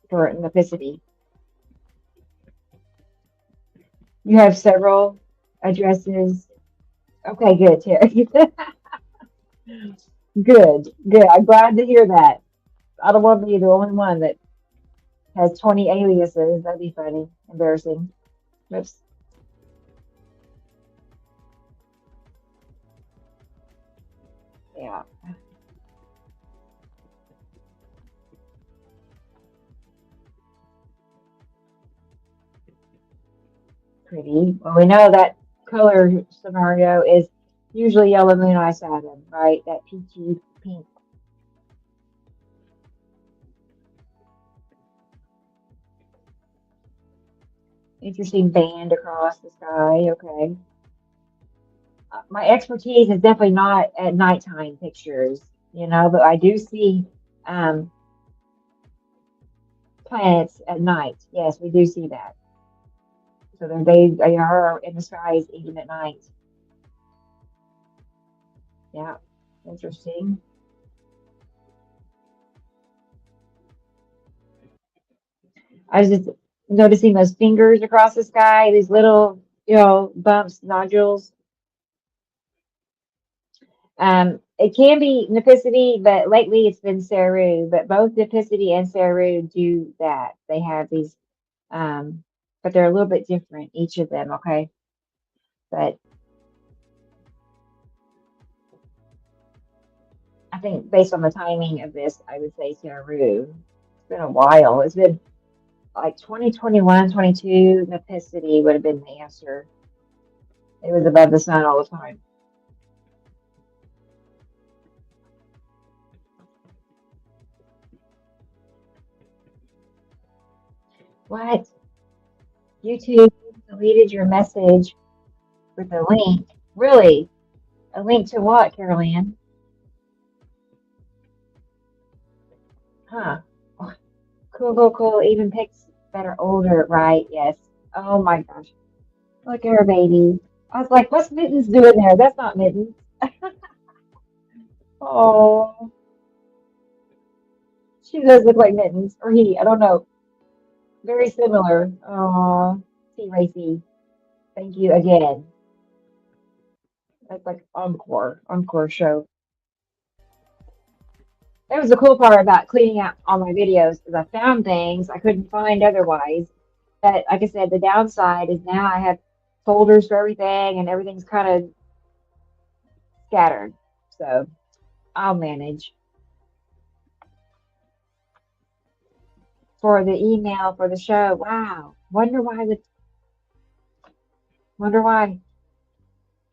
for Mephisity. You have several addresses. Okay, good, Terry. Good, good. I'm glad to hear that. I don't want to be the only one that has 20 aliases. That'd be funny. Embarrassing. Oops. Yeah, pretty. Well, we know that color scenario is usually yellow moon eye Saturn, right? That peachy pink. Interesting band across the sky. Okay. My expertise is definitely not at nighttime pictures, but I do see um, planets at night. Yes, we do see that. So they are in the skies even at night. Yeah, interesting. I was just noticing those fingers across the sky, these little, bumps, nodules. It can be Nipicity, but lately it's been Ceru. But both Nipicity and Ceru do that. They have these, um, but they're a little bit different, each of them, okay? But I think based on the timing of this, I would say Ceru. It's been a while. It's been like 2021, 22. Nipicity would have been the answer. It was above the sun all the time. What? YouTube deleted your message with a link. Really? A link to what, Carolyn? Huh. Oh, cool, cool, cool. Even pics that are older, right? Yes. Oh my gosh. Look at her baby. I was like, what's Mittens doing there? That's not Mittens. Oh, she does look like Mittens, or he. I don't know. Very similar. Oh, T Racy. Thank you again. That's like encore show. That was the cool part about cleaning out all my videos is I found things I couldn't find otherwise. But like I said, the downside is now I have folders for everything and everything's kind of scattered. So I'll manage. For the email for the show. Wow. Wonder why.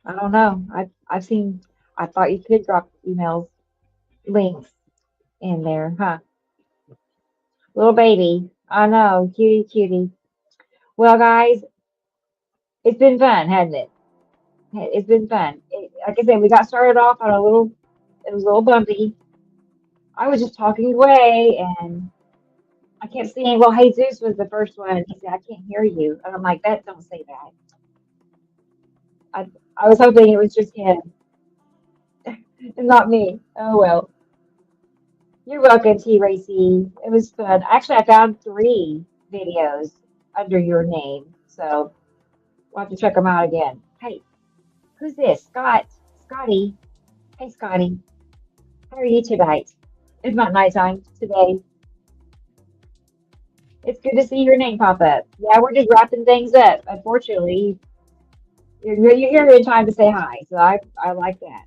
I don't know. I've seen I thought you could drop emails links in there, huh? Little baby. I know, cutie cutie. Well guys, it's been fun, hasn't it? It's been fun. Like I said, we got started off on it was a little bumpy. I was just talking away and I kept saying, well, Jesus was the first one. And he said, I can't hear you. And I'm like, that don't say that. I, I was hoping it was just him and not me. Oh, well. You're welcome, T. Racy. It was fun. Actually, I found 3 videos under your name. So we'll have to check them out again. Hey, who's this? Scotty. Hey, Scotty. How are you tonight? It's not nighttime today. It's good to see your name pop up. Yeah, we're just wrapping things up. Unfortunately, you're here in time to say hi. So I like that.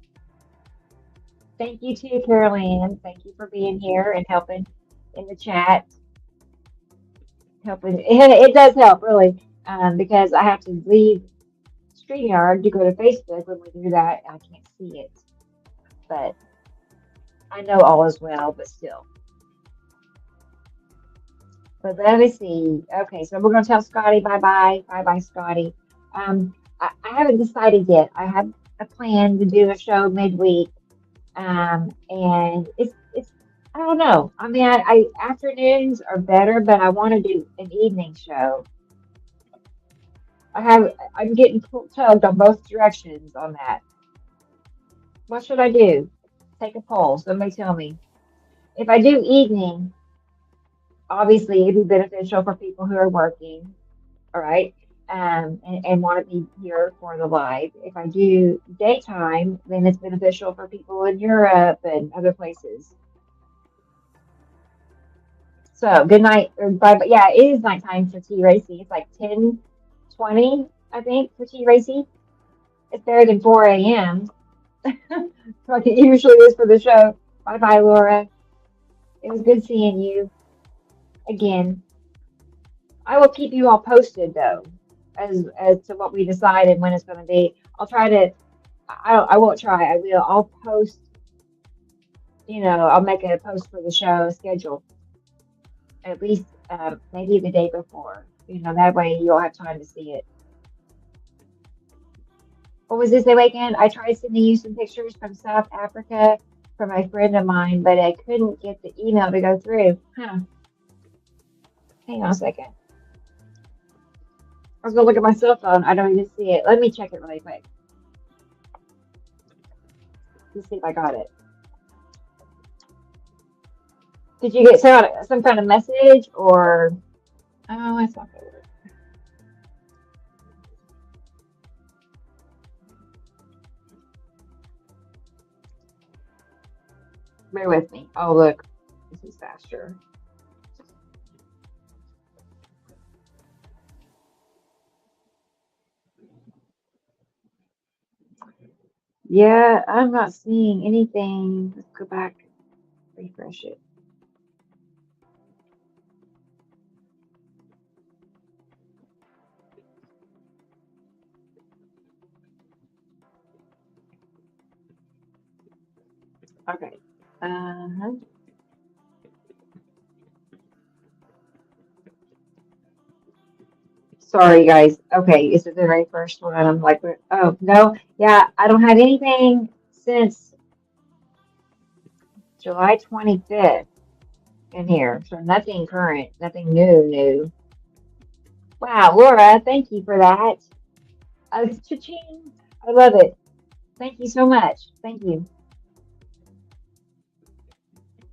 Thank you too, Carolyn. Thank you for being here and helping in the chat. Helping it does help really, because I have to leave StreamYard to go to Facebook. When we do that, I can't see it, but I know all is well. But still, but let me see. Okay, so we're gonna tell Scotty bye bye, bye bye, Scotty. I haven't decided yet. I have a plan to do a show midweek, and it's I don't know. I mean, I afternoons are better, but I want to do an evening show. I'm getting tugged on both directions on that. What should I do? Take a poll. Somebody tell me. If I do evening, obviously it'd be beneficial for people who are working, all right, and want to be here for the live. If I do daytime, then it's beneficial for people in Europe and other places. So good night, or bye. But yeah, it is nighttime for T Racy. It's like 10:20, I think, for T Racy. It's better than 4 a.m. like it usually is for the show. Bye bye, Laura. It was good seeing you again. I will keep you all posted though, as to what we decide and when it's going to be. I'll try to. I won't try. I will. I'll post. I'll make a post for the show schedule at least maybe the day before. That way you'll have time to see it. What was this weekend? I tried sending you some pictures from South Africa from a friend of mine, but I couldn't get the email to go through. Huh. Hang on a second. I was gonna look at my cell phone. I don't even see it. Let me check it really quick. Let's see if I got it. Did you get some kind of message or? Oh, that's not gonna work. Bear with me. Oh, look. This is faster. Yeah, I'm not seeing anything. Let's go back, refresh it. Okay. Uh-huh. Sorry, guys. Okay, is it the very first one? I'm like, oh, no. Yeah, I don't have anything since July 25th in here. So nothing current, nothing new. Wow, Laura, thank you for that. Cha-ching. I love it. Thank you so much. Thank you.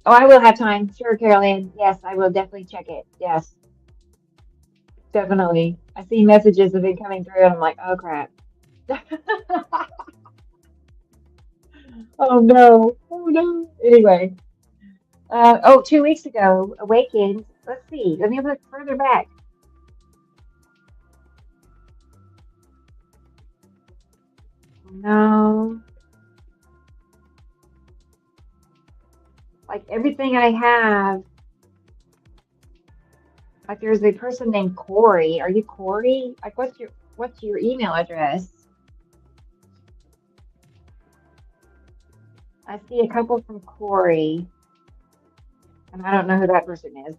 Oh, I will have time. Sure, Carolyn. Yes, I will definitely check it. Yes, definitely. I see messages have been coming through and I'm like, oh crap. Oh no. Oh no. Anyway. 2 weeks ago, Awakened. Let's see. Let me look further back. No. Like everything I have, like there's a person named Corey. Are you Corey? Like what's your email address? I see a couple from Corey, and I don't know who that person is.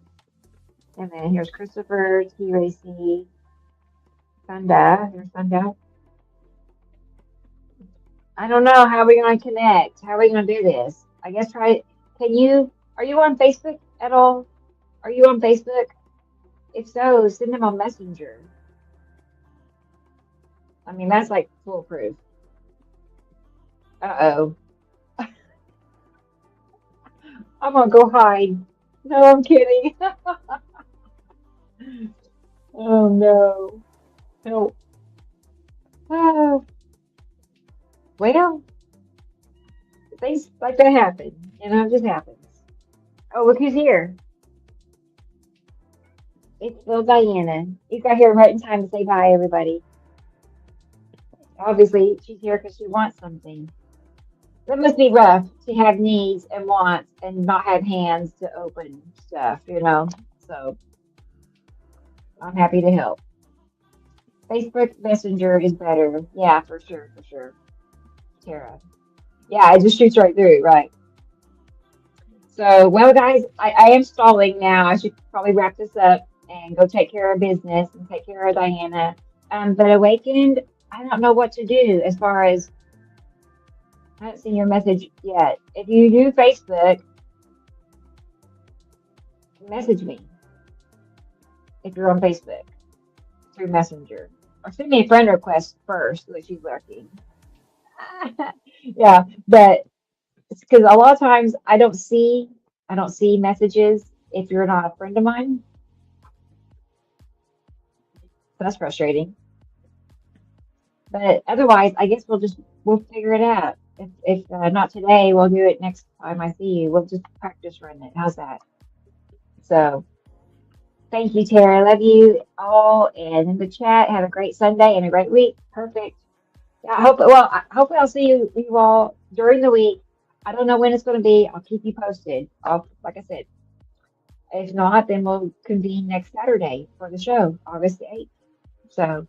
And then here's Christopher T. Racy, Sunda. Here's Sunda. I don't know how we're gonna connect. How are we gonna do this? I guess try. Are you on Facebook at all? Are you on Facebook? If so, send them a messenger. I mean, that's like foolproof. Uh-oh. I'm gonna go hide. No, I'm kidding. Oh no. Help. Oh, well, things like that happen. It just happens. Oh, look who's here. It's little Diana. You got here right in time to say bye, everybody. Obviously, she's here because she wants something. That must be rough to have needs and wants and not have hands to open stuff. So I'm happy to help. Facebook Messenger is better. Yeah, for sure. Tara. Yeah, it just shoots right through, right? So, well, guys, I am stalling now. I should probably wrap this up and go take care of business and take care of Diana. But Awakened, I don't know what to do as far as I haven't seen your message yet. If you do Facebook, message me if you're on Facebook through Messenger. Or send me a friend request first, so that she's lurking. Yeah, but it's because a lot of times I don't see messages if you're not a friend of mine. That's frustrating. But otherwise, I guess we'll figure it out. If not today, we'll do it next time I see you. We'll just practice run it. How's that? So thank you, Tara. Love you all. And in the chat, have a great Sunday and a great week. Perfect. Yeah, hopefully I'll see you all during the week. I don't know when it's going to be. I'll keep you posted. Like I said, if not, then we'll convene next Saturday for the show, August 8th. So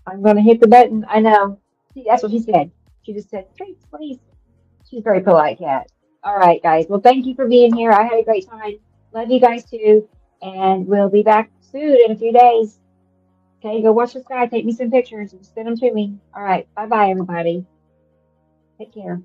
I'm going to hit the button. I know. See, that's what she said. She just said, treats, please. She's a very polite cat. All right, guys. Well, thank you for being here. I had a great time. Love you guys too. And we'll be back food in a few days. Okay, go watch the sky. Take me some pictures and send them to me. All right. Bye bye, everybody. Take care.